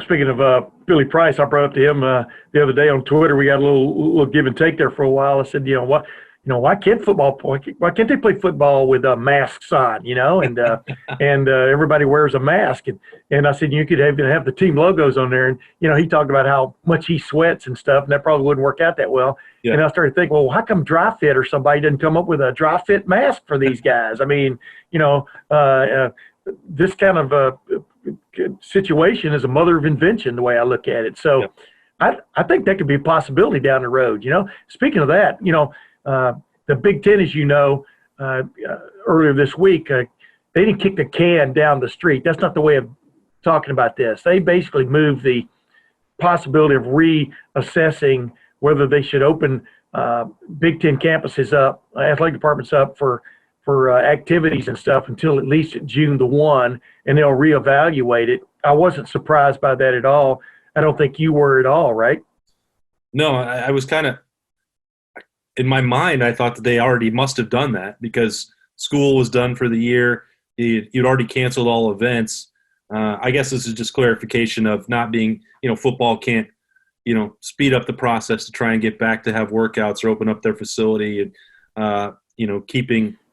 A: Speaking of Billy Price, I brought up to him the other day on Twitter. We got a little give and take there for a while. I said, why can't they play football with masks on? And everybody wears a mask. And I said, you could have the team logos on there. And he talked about how much he sweats and stuff, and that probably wouldn't work out that well. Yeah. And I started thinking, well, how come Dry Fit or somebody didn't come up with a Dry Fit mask for these guys? I mean, this kind of situation is a mother of invention, the way I look at it. So I think that could be a possibility down the road. Speaking of that, the Big Ten, as earlier this week, they didn't kick the can down the street. That's not the way of talking about this. They basically moved the possibility of reassessing whether they should open Big Ten campuses up, athletic departments up for activities and stuff until at least June the 1, and they'll reevaluate it. I wasn't surprised by that at all. I don't think you were at all, right?
C: No, I was kind of – in my mind, I thought that they already must have done that because school was done for the year. You'd already canceled all events. I guess this is just clarification of not being – football can't, speed up the process to try and get back to have workouts or open up their facility and, keeping –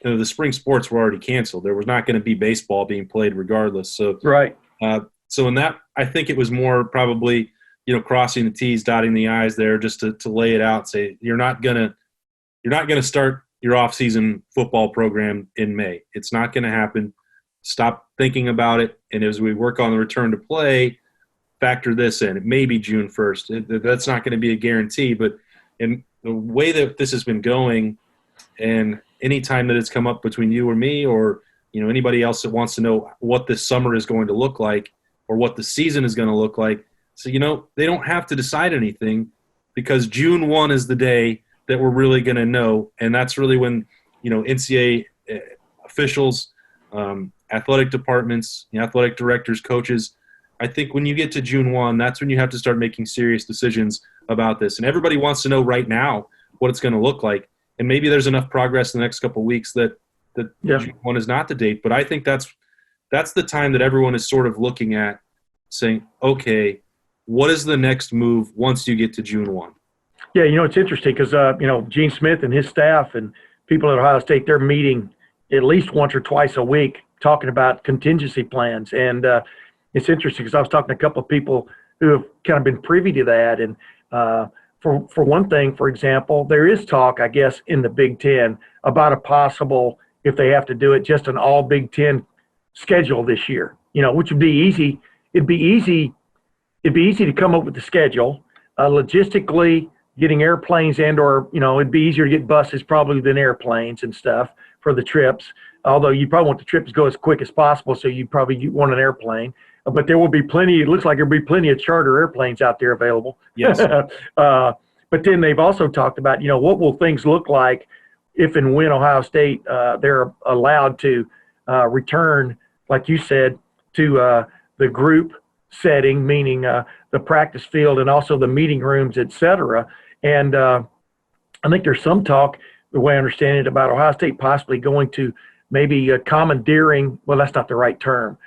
C: the spring sports were already canceled. There was not going to be baseball being played regardless. So,
A: right.
C: So in that, I think it was more probably, crossing the T's, dotting the I's there, just to lay it out. Say you're not gonna start your off-season football program in May. It's not going to happen. Stop thinking about it. And as we work on the return to play, factor this in. It may be June 1st. That's not going to be a guarantee. But in the way that this has been going, and any time that it's come up between you or me or anybody else that wants to know what this summer is going to look like or what the season is going to look like, so they don't have to decide anything because June 1 is the day that we're really going to know, and that's really when NCAA officials, athletic departments, athletic directors, coaches. I think when you get to June 1, that's when you have to start making serious decisions about this, and everybody wants to know right now what it's going to look like. And maybe there's enough progress in the next couple of weeks that June 1 is not the date. But I think that's the time that everyone is sort of looking at saying, okay, what is the next move once you get to June 1?
A: Yeah, it's interesting because Gene Smith and his staff and people at Ohio State, they're meeting at least once or twice a week talking about contingency plans, and it's interesting because I was talking to a couple of people who have kind of been privy to that, and for one thing, for example, there is talk, I guess, in the Big Ten about a possible, if they have to do it, just an all Big Ten schedule this year. Which would be easy. It'd be easy. It'd be easy to come up with the schedule. Logistically, getting airplanes and/or it'd be easier to get buses probably than airplanes and stuff for the trips. Although you probably want the trips to go as quick as possible, so you probably want an airplane. But there will be plenty. It looks like there'll be plenty of charter airplanes out there available.
C: Yes.
A: But then they've also talked about what will things look like if and when Ohio State they're allowed to return, like you said, to the group setting, meaning the practice field and also the meeting rooms, et cetera. And I think there's some talk, the way I understand it, about Ohio State possibly going to maybe commandeering, well, that's not the right term,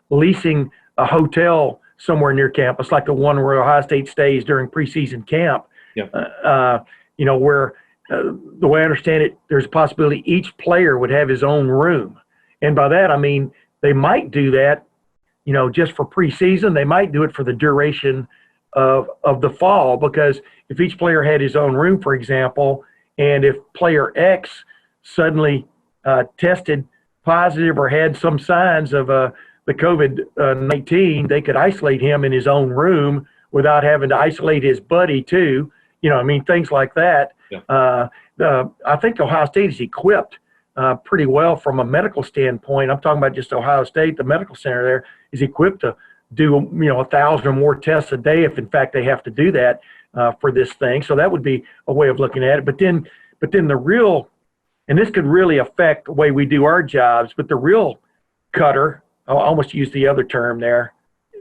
A: leasing a hotel somewhere near campus, like the one where Ohio State stays during preseason camp.
C: Yeah.
A: Where the way I understand it, there's a possibility each player would have his own room. And by that, I mean, they might do that, just for preseason. They might do it for the duration of the fall, because if each player had his own room, for example, and if player X suddenly tested positive or had some signs of the COVID-19, they could isolate him in his own room without having to isolate his buddy too. Things like that.
C: Yeah.
A: I think Ohio State is equipped pretty well from a medical standpoint. I'm talking about just Ohio State. The medical center there is equipped to do 1,000 or more tests a day if in fact they have to do that for this thing. So that would be a way of looking at it. But then the real, and this could really affect the way we do our jobs, but the real cutter, I almost used the other term there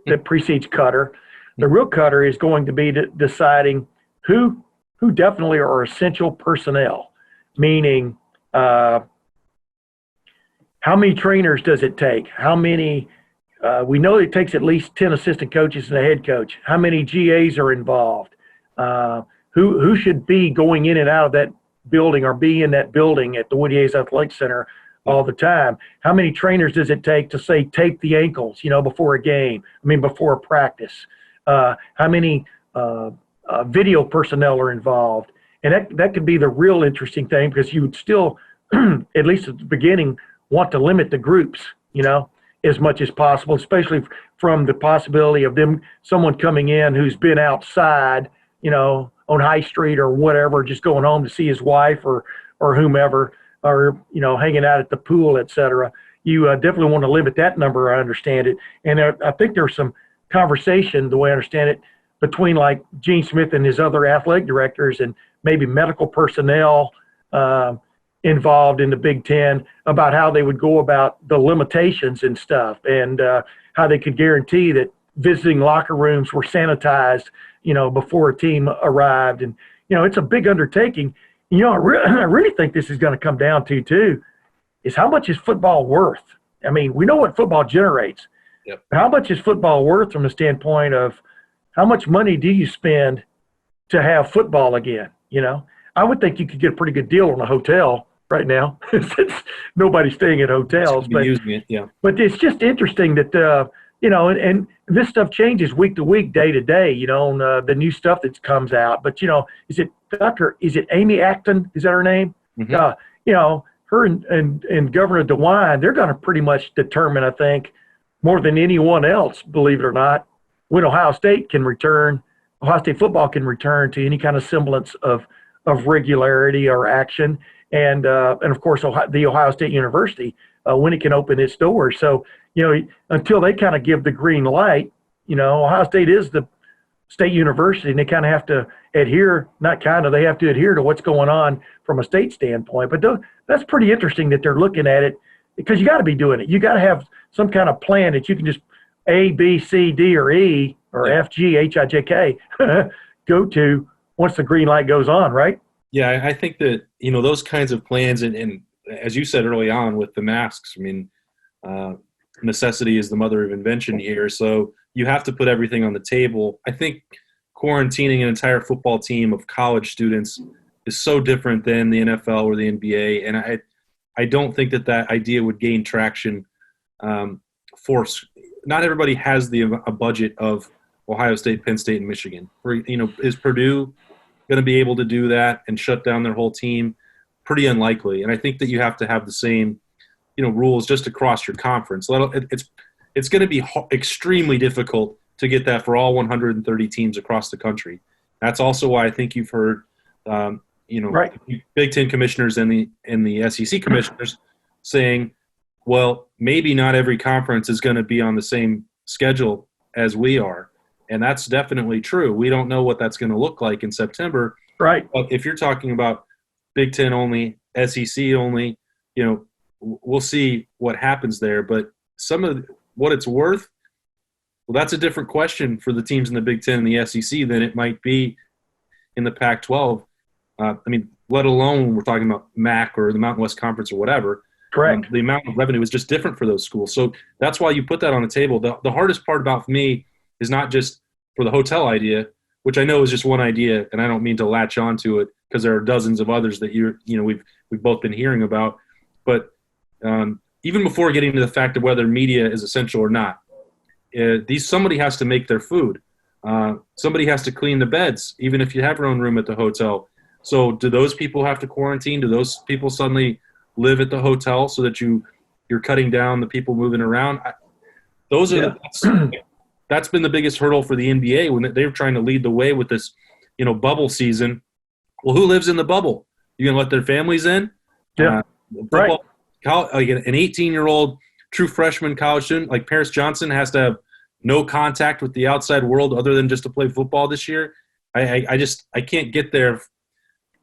A: that precedes cutter. The real cutter is going to be deciding who definitely are essential personnel, meaning how many trainers does it take? How many? We know it takes at least 10 assistant coaches and a head coach. How many GAs are involved? Who should be going in and out of that building or be in that building at the Woody Hayes Athletic Center all the time? How many trainers does it take to, say, tape the ankles, before a game? Before a practice? How many video personnel are involved? And that could be the real interesting thing, because you would still, at least at the beginning, want to limit the groups, as much as possible, especially from the possibility of someone coming in who's been outside, on High Street or whatever, just going home to see his wife or whomever, or, hanging out at the pool, et cetera. You definitely want to limit that number, I understand it. And I think there's some conversation, the way I understand it, between like Gene Smith and his other athletic directors and maybe medical personnel involved in the Big Ten about how they would go about the limitations and stuff, and how they could guarantee that visiting locker rooms were sanitized, before a team arrived. And, it's a big undertaking. I really think this is going to come down to, too, is how much is football worth? We know what football generates.
C: Yep.
A: How much is football worth from the standpoint of how much money do you spend to have football again? I would think you could get a pretty good deal on a hotel right now, since nobody's staying at hotels. But
C: using it, yeah.
A: But it's just interesting that and this stuff changes week to week, day to day. On the new stuff that comes out. But is it Amy Acton? Is that her name?
C: Mm-hmm.
A: Her and Governor DeWine, they're going to pretty much determine, I think, more than anyone else, believe it or not, when Ohio State football can return to any kind of semblance of regularity or action, and of course the Ohio State University when it can open its doors. So until they kind of give the green light, Ohio State is the state university, and they kind of have to adhere. They have to adhere to what's going on from a state standpoint. But that's pretty interesting that they're looking at it, because you got to be doing it. You got to have some kind of plan that you can just A, B, C, D, or E, or F, G, H, I, J, K go to once the green light goes on, right?
C: Yeah, I think that, those kinds of plans, and as you said early on with the masks, necessity is the mother of invention here. So you have to put everything on the table. I think quarantining an entire football team of college students is so different than the NFL or the NBA, and I don't think that idea would gain traction. Not everybody has a budget of Ohio State, Penn State, and Michigan. Is Purdue going to be able to do that and shut down their whole team? Pretty unlikely. And I think that you have to have the same, rules just across your conference. It's going to be extremely difficult to get that for all 130 teams across the country. That's also why I think you've heard,
A: right.
C: Big Ten commissioners and the SEC commissioners saying, well, maybe not every conference is going to be on the same schedule as we are. And that's definitely true. We don't know what that's going to look like in September.
A: Right.
C: But if you're talking about Big Ten only, SEC only, we'll see what happens there. But some of what it's worth, well, that's a different question for the teams in the Big Ten and the SEC than it might be in the Pac-12. Let alone when we're talking about MAC or the Mountain West Conference or whatever.
A: Correct.
C: The amount of revenue is just different for those schools. So that's why you put that on the table. The hardest part about me is not just for the hotel idea, which I know is just one idea, and I don't mean to latch onto it because there are dozens of others that we've both been hearing about. But even before getting to the fact of whether media is essential or not, somebody has to make their food. Somebody has to clean the beds, even if you have your own room at the hotel. So do those people have to quarantine? Do those people suddenly live at the hotel so that you're cutting down the people moving around? That's been the biggest hurdle for the NBA when they were trying to lead the way with this, bubble season. Well, who lives in the bubble? You gonna let their families in?
A: Yeah, right.
C: Like an 18-year-old true freshman college student like Paris Johnson has to have no contact with the outside world other than just to play football this year. I can't get there.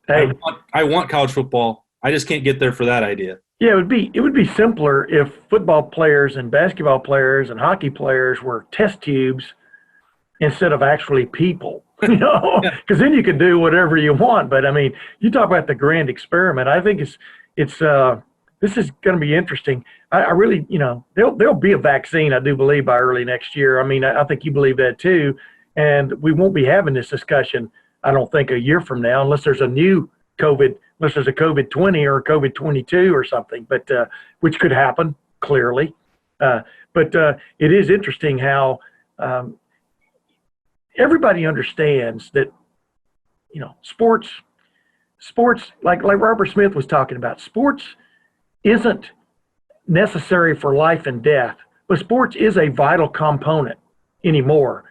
A: Hey.
C: I want college football. I just can't get there for that idea.
A: Yeah, it would be simpler if football players and basketball players and hockey players were test tubes instead of actually people, because then you could do whatever you want. But you talk about the grand experiment. I think this is going to be interesting. I really, there'll be a vaccine, I do believe, by early next year. I think you believe that too, and we won't be having this discussion, I don't think, a year from now, unless there's a new COVID. Unless there's a COVID-20 or a COVID-22 or something, but which could happen clearly. But it is interesting how everybody understands that, sports, like Robert Smith was talking about, sports isn't necessary for life and death, but sports is a vital component anymore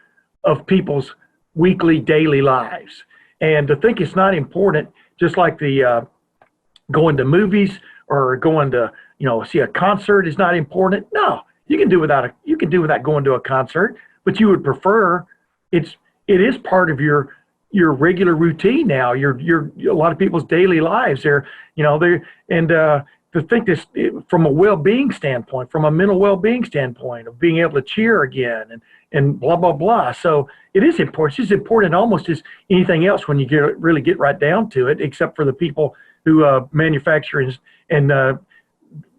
A: of people's weekly, daily lives. And to think it's not important, just like the going to movies or going to see a concert is not important. No, you can do without going to a concert, but you would prefer it is part of your regular routine now. Your a lot of people's daily lives. To think this from a well-being standpoint, from a mental well-being standpoint of being able to cheer again and blah blah blah. So it is important. It's as important almost as anything else when you really get right down to it, except for the people who manufacture and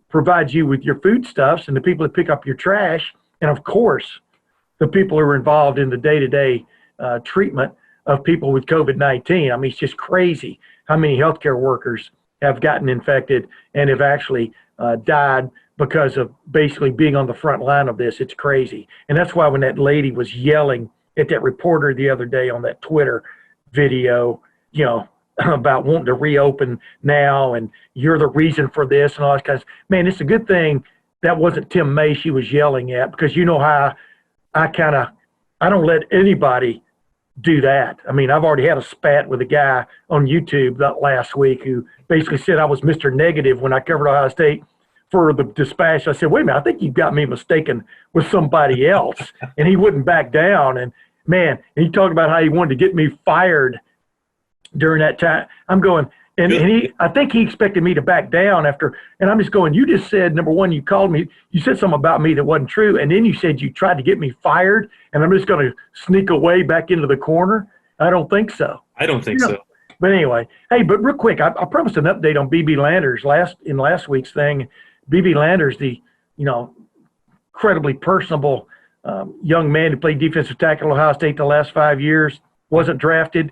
A: provide you with your foodstuffs and the people that pick up your trash, and of course the people who are involved in the day-to-day treatment of people with COVID-19. It's just crazy how many healthcare workers have gotten infected and have actually died because of basically being on the front line of this. It's crazy. And that's why when that lady was yelling at that reporter the other day on that Twitter video, about wanting to reopen now and you're the reason for this and all that kind of, man, it's a good thing that wasn't Tim May she was yelling at, because how I don't let anybody do that. I've already had a spat with a guy on YouTube that last week who basically said I was Mr. Negative when I covered Ohio State for the Dispatch. I said, wait a minute, I think you've got me mistaken with somebody else. And he wouldn't back down. And man, he talked about how he wanted to get me fired during that time. I'm going, and I think he expected me to back down after, and I'm just going, you just said, number one, you called me, you said something about me that wasn't true, and then you said you tried to get me fired, and I'm just going to sneak away back into the corner? I don't think so.
C: I don't think so.
A: But anyway, hey, but real quick, I promised an update on BB Landers in last week's thing. BB Landers, the incredibly personable young man who played defensive tackle at Ohio State the last 5 years, wasn't drafted,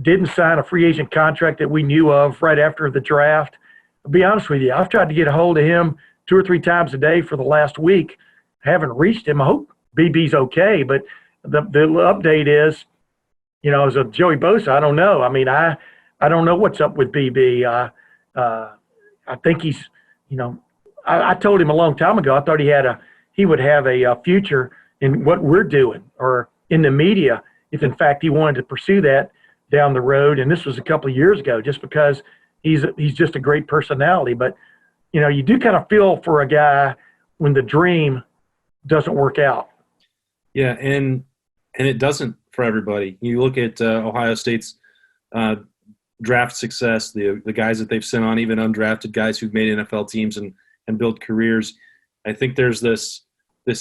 A: didn't sign a free agent contract that we knew of right after the draft. I'll be honest with you, I've tried to get a hold of him 2 or 3 times a day for the last week. Haven't reached him. I hope BB's okay, but the update is, as a Joey Bosa, I don't know. I mean, I don't know what's up with BB. I think he's, I told him a long time ago, I thought he would have a future in what we're doing or in the media if in fact he wanted to pursue that down the road. And this was a couple of years ago, just because he's just a great personality. But, you do kind of feel for a guy when the dream doesn't work out.
C: Yeah, and it doesn't for everybody. You look at Ohio State's draft success, the guys that they've sent on, even undrafted guys who've made NFL teams and built careers. I think there's this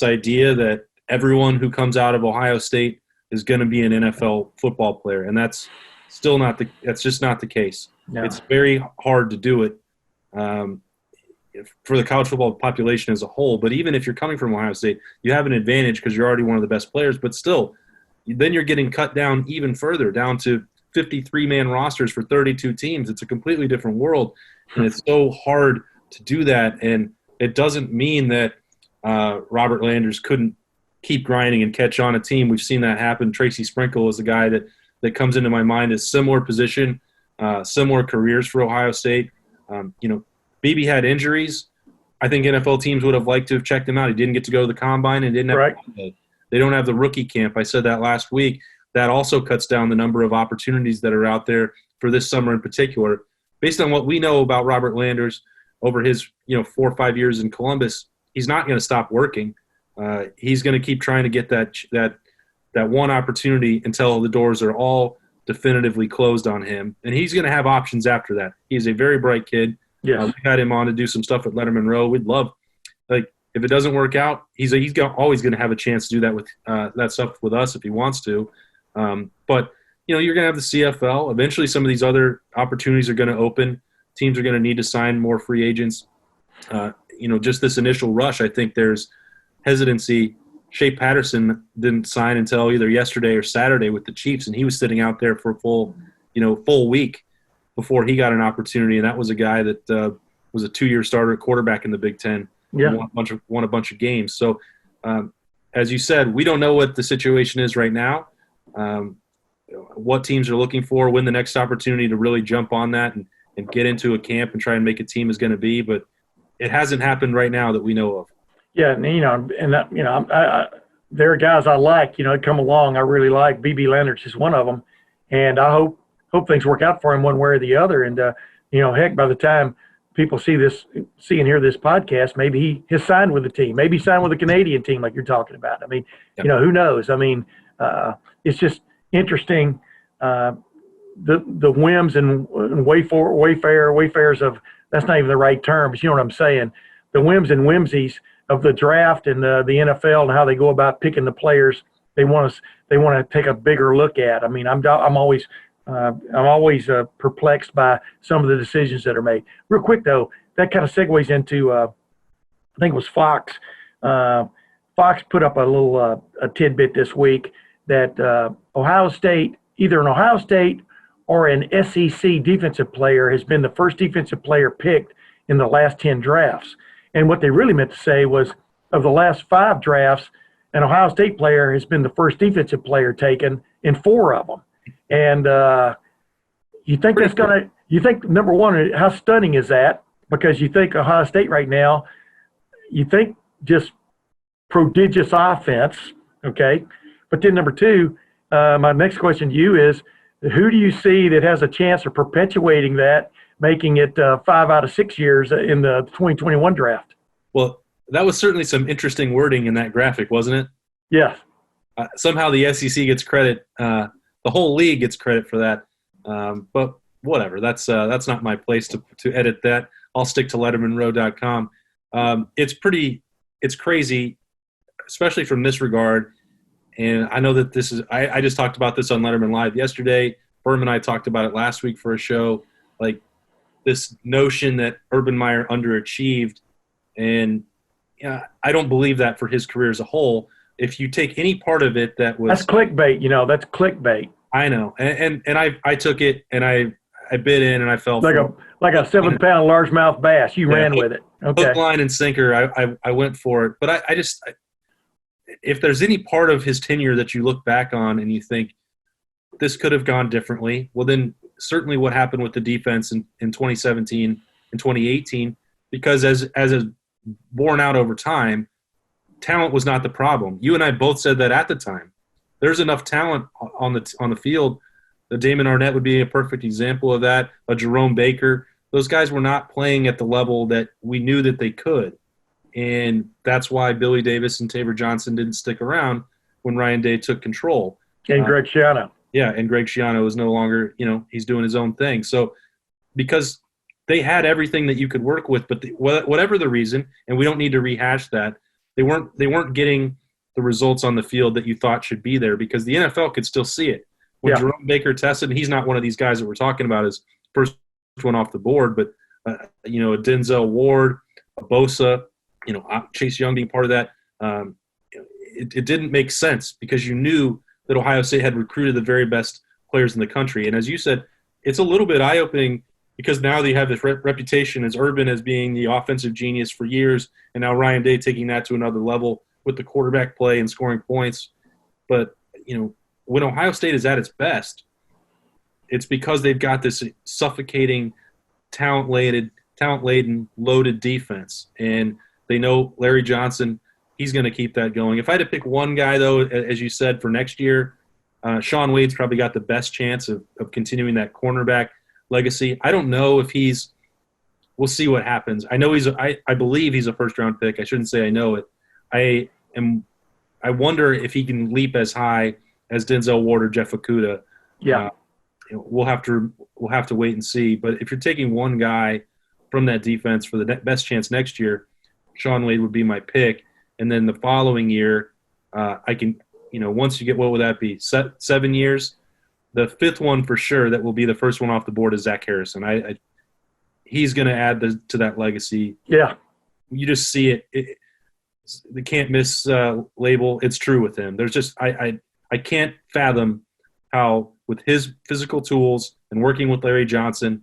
C: idea that everyone who comes out of Ohio State is going to be an NFL football player, and that's just not the case. No. It's very hard to do it for the college football population as a whole. But even if you're coming from Ohio State, you have an advantage because you're already one of the best players. But still, then you're getting cut down even further, down to 53-man rosters for 32 teams. It's a completely different world, and it's so hard to do that. And it doesn't mean that Robert Landers couldn't keep grinding and catch on a team. We've seen that happen. Tracy Sprinkle is a guy that comes into my mind as similar position, similar careers for Ohio State. BB had injuries. I think NFL teams would have liked to have checked him out. He didn't get to go to the combine and didn't have
A: right.
C: They don't have the rookie camp. I said that last week. That also cuts down the number of opportunities that are out there for this summer in particular. Based on what we know about Robert Landers over his 4 or 5 years in Columbus, he's not going to stop working. He's going to keep trying to get that one opportunity until the doors are all definitively closed on him. And he's going to have options after that. He's a very bright kid.
A: Yes.
C: We had him on to do some stuff at Lettermen Row. We'd love, if it doesn't work out, he's always going to have a chance to do that with that stuff with us if he wants to. But you're going to have the CFL. Eventually, some of these other opportunities are going to open. Teams are going to need to sign more free agents. Just this initial rush, I think there's hesitancy. Shea Patterson didn't sign until either yesterday or Saturday with the Chiefs, and he was sitting out there for a full week before he got an opportunity. And that was a guy that was a 2-year starter at quarterback in the Big Ten.
A: Yeah.
C: Won a bunch of games. So, as you said, we don't know what the situation is right now. What teams are looking for, when the next opportunity to really jump on that and get into a camp and try and make a team is going to be. But it hasn't happened right now that we know of.
A: Yeah, there are guys I like, come along. I really like. BB Leonard's is one of them, and I hope things work out for him one way or the other. And heck, by the time people see and hear this podcast, maybe he has signed with the team. Maybe he signed with a Canadian team, like you're talking about. I mean, who knows? I mean, it's just interesting. The whims and wayfarers of, that's not even the right term, but you know what I'm saying. The whims and whimsies of the draft and the NFL and how they go about picking the players they want to take a bigger look at. I mean, I'm always perplexed by some of the decisions that are made. Real quick though, that kind of segues into I think it was Fox. Fox put up a little a tidbit this week that Ohio State, either an Ohio State or an SEC defensive player, has been the first defensive player picked in the last 10 drafts. And what they really meant to say was, of the last 5 drafts, an Ohio State player has been the first defensive player taken in 4 of them. And you think that's going to – you think, number one, how stunning is that? Because you think Ohio State right now, you think just prodigious offense, okay? But then number 2, my next question to you is, who do you see that has a chance of perpetuating that, making it 5 out of 6 years in the 2021 draft?
C: Well, that was certainly some interesting wording in that graphic, wasn't it?
A: Yes.
C: Somehow the SEC gets credit. The whole league gets credit for that. But whatever. That's not my place to edit that. I'll stick to LettermenRow.com. It's crazy, especially from this regard. And I know that this is – I just talked about this on Letterman Live yesterday. Berman and I talked about it last week for a show. Like, this notion that Urban Meyer underachieved, and I don't believe that for his career as a whole. If you take any part of it that was –
A: that's clickbait, that's clickbait.
C: I know, and I took it and I bit in and I fell
A: Like
C: for
A: a
C: it.
A: like a 7-pound largemouth bass. You ran with it. Okay.
C: Hook, line, and sinker. I went for it, but if there's any part of his tenure that you look back on and you think this could have gone differently, well, then certainly what happened with the defense in 2017 and 2018, because as is borne out over time, talent was not the problem. You and I both said that at the time. There's enough talent on the field. Damon Arnett would be a perfect example of that. A Jerome Baker. Those guys were not playing at the level that we knew that they could. And that's why Billy Davis and Tabor Johnson didn't stick around when Ryan Day took control.
A: And Greg Schiano.
C: Yeah, and Greg Schiano is no longer, he's doing his own thing. So because they had everything that you could work with, but whatever the reason, and we don't need to rehash that, they weren't getting the results on the field that you thought should be there, because the NFL could still see it. When Jerome Baker tested, and he's not one of these guys that we're talking about as first one off the board, but a Denzel Ward, a Bosa, Chase Young being part of that, it didn't make sense because you knew that Ohio State had recruited the very best players in the country. And as you said, it's a little bit eye-opening because now they have this reputation as Urban as being the offensive genius for years, and now Ryan Day taking that to another level with the quarterback play and scoring points. But, when Ohio State is at its best, it's because they've got this suffocating, talent-laden, loaded defense. And they know Larry Johnson, he's going to keep that going. If I had to pick one guy, though, as you said, for next year, Shaun Wade's probably got the best chance of continuing that cornerback legacy. I don't know if we'll see what happens. I know I believe he's a first-round pick. I shouldn't say I know it. I wonder if he can leap as high as Denzel Ward or Jeff Okudah.
A: Yeah.
C: We'll have to wait and see. But if you're taking one guy from that defense for the best chance next year, Shaun Wade would be my pick. And then the following year, I can, once you get, what would that be? 7 years? The fifth one for sure that will be the first one off the board is Zach Harrison. He's going to add to that legacy.
A: Yeah.
C: You just see it. The can't miss label. It's true with him. There's just I can't fathom how, with his physical tools and working with Larry Johnson,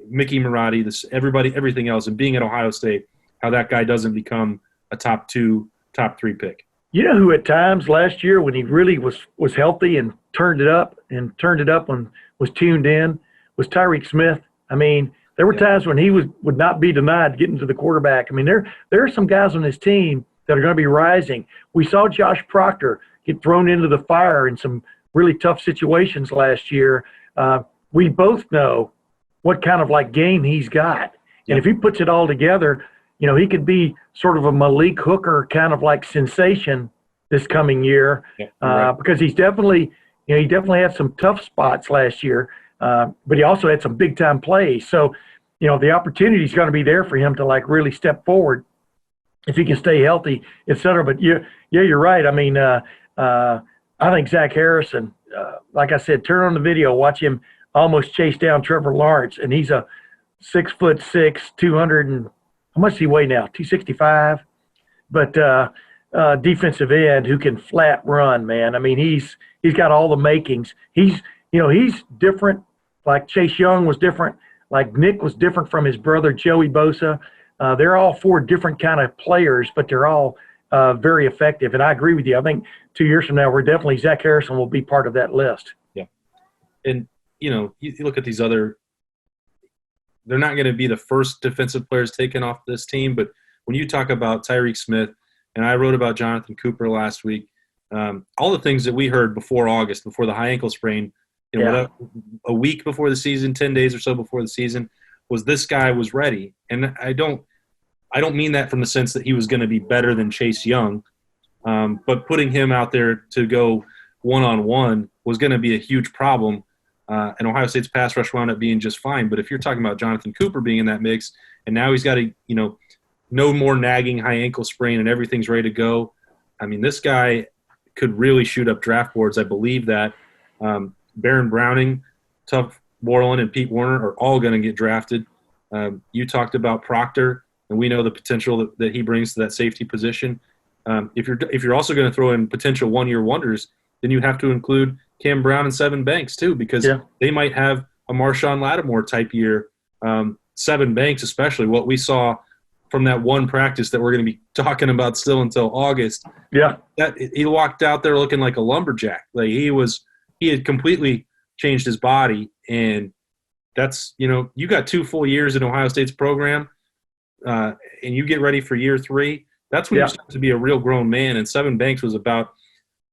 C: Mickey Marotti, everything else, and being at Ohio State, how that guy doesn't become a top 2, top 3 pick.
A: You know who at times last year when he really was healthy and turned it up when was tuned in was Tyreek Smith. I mean, there were times when he would not be denied getting to the quarterback. I mean, there are some guys on this team that are going to be rising. We saw Josh Proctor get thrown into the fire in some really tough situations last year. We both know what kind of game he's got. And if he puts it all together, he could be sort of a Malik Hooker kind of sensation this coming year, because he's definitely had some tough spots last year, but he also had some big time plays. So, the opportunity is going to be there for him to really step forward if he can stay healthy, et cetera. But you're right. I mean, I think Zach Harrison, like I said, turn on the video, watch him almost chase down Trevor Lawrence, and he's a 6'6", 200 and how much does he weigh now? 265. But defensive end who can flat run, man. I mean, he's got all the makings. He's different. Like Chase Young was different. Like Nick was different from his brother Joey Bosa. They're all 4 different kind of players, but they're all very effective. And I agree with you. I think 2 years from now, Zach Harrison will be part of that list.
C: Yeah. And, you look at these other – they're not going to be the first defensive players taken off this team, but when you talk about Tyreek Smith, and I wrote about Jonathan Cooper last week, all the things that we heard before August, before the high ankle sprain, a week before the season, 10 days or so before the season, was this guy was ready. And I don't mean that from the sense that he was going to be better than Chase Young, but putting him out there to go one-on-one was going to be a huge problem. And Ohio State's pass rush wound up being just fine. But if you're talking about Jonathan Cooper being in that mix, and now he's got no more nagging high ankle sprain and everything's ready to go, I mean, this guy could really shoot up draft boards. I believe that. Baron Browning, Tuff Borland, and Pete Werner are all going to get drafted. You talked about Proctor, and we know the potential that he brings to that safety position. If you're also going to throw in potential one-year wonders, then you have to include Cam Brown and Seven Banks too, because they might have a Marshawn Lattimore type year. Seven Banks, especially what we saw from that one practice that we're going to be talking about still until August.
A: Yeah,
C: that he walked out there looking like a lumberjack. Like he had completely changed his body, and that's, you got 2 full years in Ohio State's program, and you get ready for year 3. That's when you start to be a real grown man. And Seven Banks is about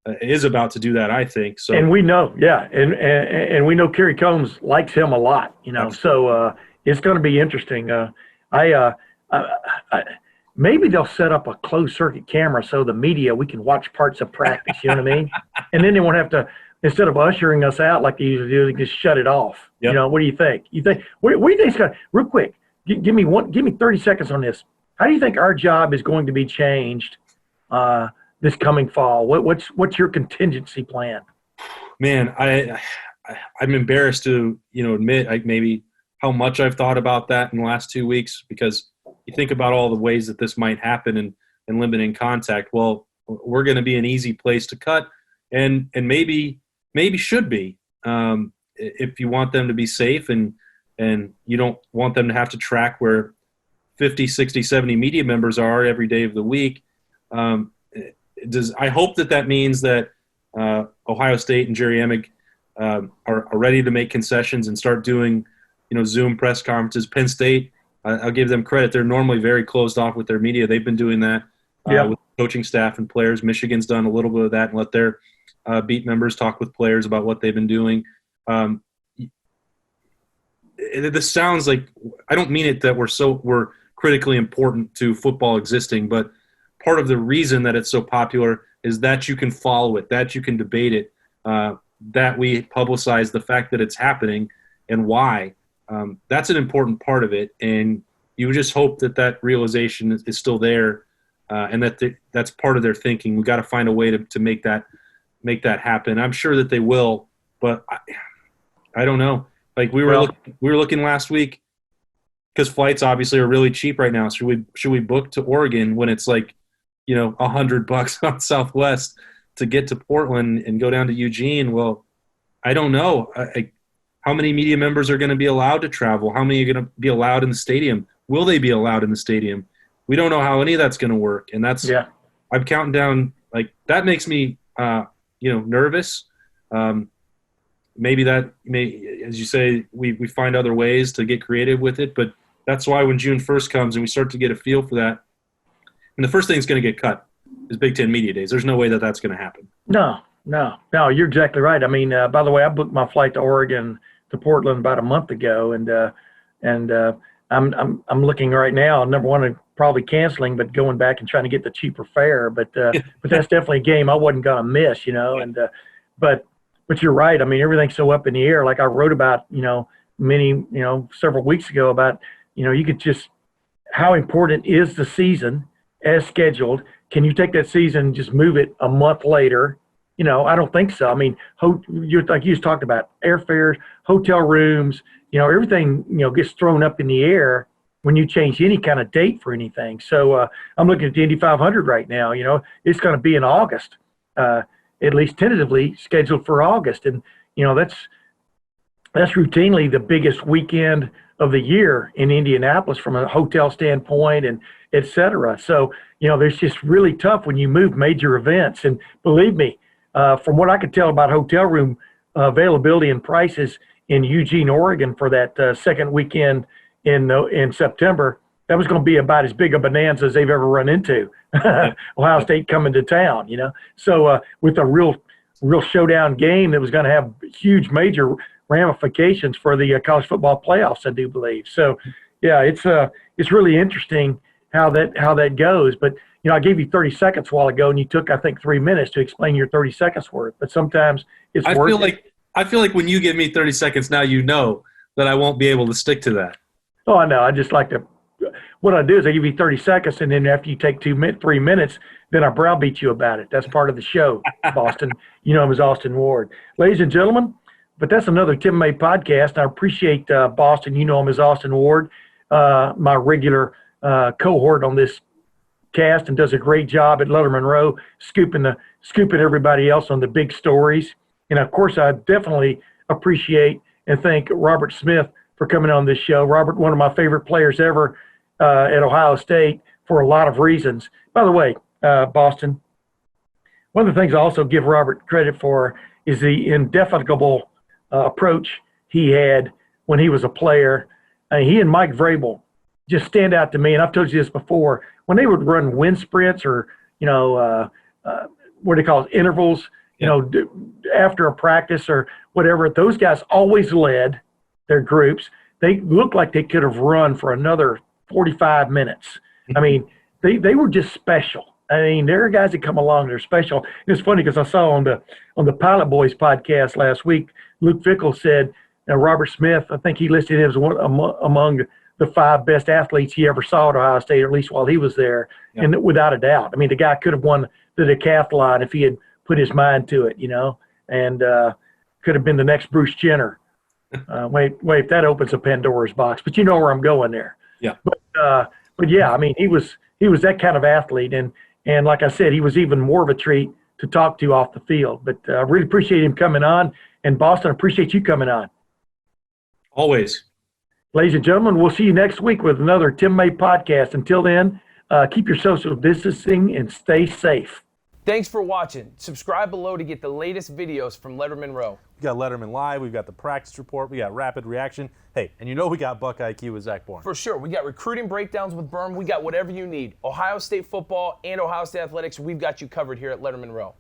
C: to do that, I think. So, and
A: we know, and we know Kerry Combs likes him a lot, Absolutely. So it's going to be interesting. Maybe they'll set up a closed circuit camera so the media, we can watch parts of practice. You know what I mean? And then they won't have to, instead of ushering us out like they usually do, they just shut it off. Yep. What do you think? What do you think, Scott? Real quick, give me 30 seconds on this. How do you think our job is going to be changed this coming fall? What's your contingency plan?
C: Man, I'm embarrassed to admit maybe how much I've thought about that in the last 2 weeks, because you think about all the ways that this might happen and limiting contact. Well, we're going to be an easy place to cut, and maybe should be, if you want them to be safe and you don't want them to have to track where 50, 60, 70 media members are every day of the week. I hope that means that Ohio State and Jerry Emig are ready to make concessions and start doing Zoom press conferences. Penn State, I'll give them credit. They're normally very closed off with their media. They've been doing that with coaching staff and players. Michigan's done a little bit of that and let their beat members talk with players about what they've been doing. This sounds like, I don't mean it that we're critically important to football existing, but part of the reason that it's so popular is that you can follow it, that you can debate it, that we publicize the fact that it's happening and why. That's an important part of it, and you just hope that realization is still there, and that's part of their thinking. We've got to find a way to make that happen. I'm sure that they will, but I don't know. Like we were looking last week, because flights obviously are really cheap right now. Should we book to Oregon when it's like $100 on Southwest to get to Portland and go down to Eugene? Well, I don't know. How many media members are going to be allowed to travel? How many are going to be allowed in the stadium? Will they be allowed in the stadium? We don't know how any of that's going to work. And I'm counting down, like, that makes me, nervous. Maybe as you say, we find other ways to get creative with it. But that's why when June 1st comes and we start to get a feel for that, and the first thing that's going to get cut is Big Ten Media Days. There's no way that's going to happen. No, you're exactly right. I mean, by the way, I booked my flight to Oregon to Portland about a month ago, and I'm looking right now. Number one, I'm probably canceling, but going back and trying to get the cheaper fare. But that's definitely a game I wasn't gonna miss, And but you're right. I mean, everything's so up in the air. Like I wrote about, several weeks ago about, you could just, how important is the season as scheduled? Can you take that season and just move it a month later? I don't think so. I mean, like you just talked about, airfares, hotel rooms, everything, gets thrown up in the air when you change any kind of date for anything. So I'm looking at the Indy 500 right now. It's going to be in August, at least tentatively scheduled for August. And, that's routinely the biggest weekend of the year in Indianapolis from a hotel standpoint and et cetera. So, there's just really tough when you move major events. And believe me, from what I could tell about hotel room availability and prices in Eugene, Oregon for that second weekend in September, that was going to be about as big a bonanza as they've ever run into. Ohio State coming to town, So with a real showdown game that was going to have huge major ramifications for the college football playoffs, I do believe. So, yeah, it's really interesting how that goes. But I gave you 30 seconds a while ago, and you took, I think, 3 minutes to explain your 30 seconds worth. But sometimes it's worth it. I feel like when you give me 30 seconds now, that I won't be able to stick to that.
A: Oh, I know. I just like to – what I do is I give you 30 seconds, and then after you take 3 minutes, then I browbeat you about it. That's part of the show, Boston. It was Austin Ward. Ladies and gentlemen, but that's another Tim May podcast. I appreciate Boston. Him as Austin Ward, my regular cohort on this cast, and does a great job at Lettermen Row, scooping everybody else on the big stories And of course, I definitely appreciate and thank Robert Smith for coming on this show. Robert, one of my favorite players ever at Ohio State for a lot of reasons. By the way, Boston, one of the things I also give Robert credit for is the indefatigable approach he had when he was a player. He and Mike Vrabel just stand out to me, and I've told you this before, when they would run wind sprints or, what do they call it, intervals, after a practice or whatever, those guys always led their groups. They looked like they could have run for another 45 minutes. I mean, they were just special. I mean, there are guys that come along that are special. And it's funny because I saw on the Pilot Boys podcast last week, Luke Fickell said, Robert Smith, I think he listed him as one among the 5 best athletes he ever saw at Ohio State, or at least while he was there, and without a doubt. I mean, the guy could have won the decathlon if he had put his mind to it, and could have been the next Bruce Jenner. Wait, that opens a Pandora's box, but you know where I'm going there.
C: Yeah.
A: But yeah, I mean, he was that kind of athlete, and like I said, he was even more of a treat to talk to off the field. But I really appreciate him coming on, and Boston, I appreciate you coming on.
C: Always.
A: Ladies and gentlemen, we'll see you next week with another Tim May podcast. Until then, keep your social distancing and stay safe.
D: Thanks for watching. Subscribe below to get the latest videos from Lettermen Row.
E: We got Letterman Live, we've got the practice report, we got rapid reaction. Hey, and we got Buck IQ with Zach Bourne.
D: For sure. We got recruiting breakdowns with Berm. We got whatever you need. Ohio State football and Ohio State athletics, we've got you covered here at Lettermen Row.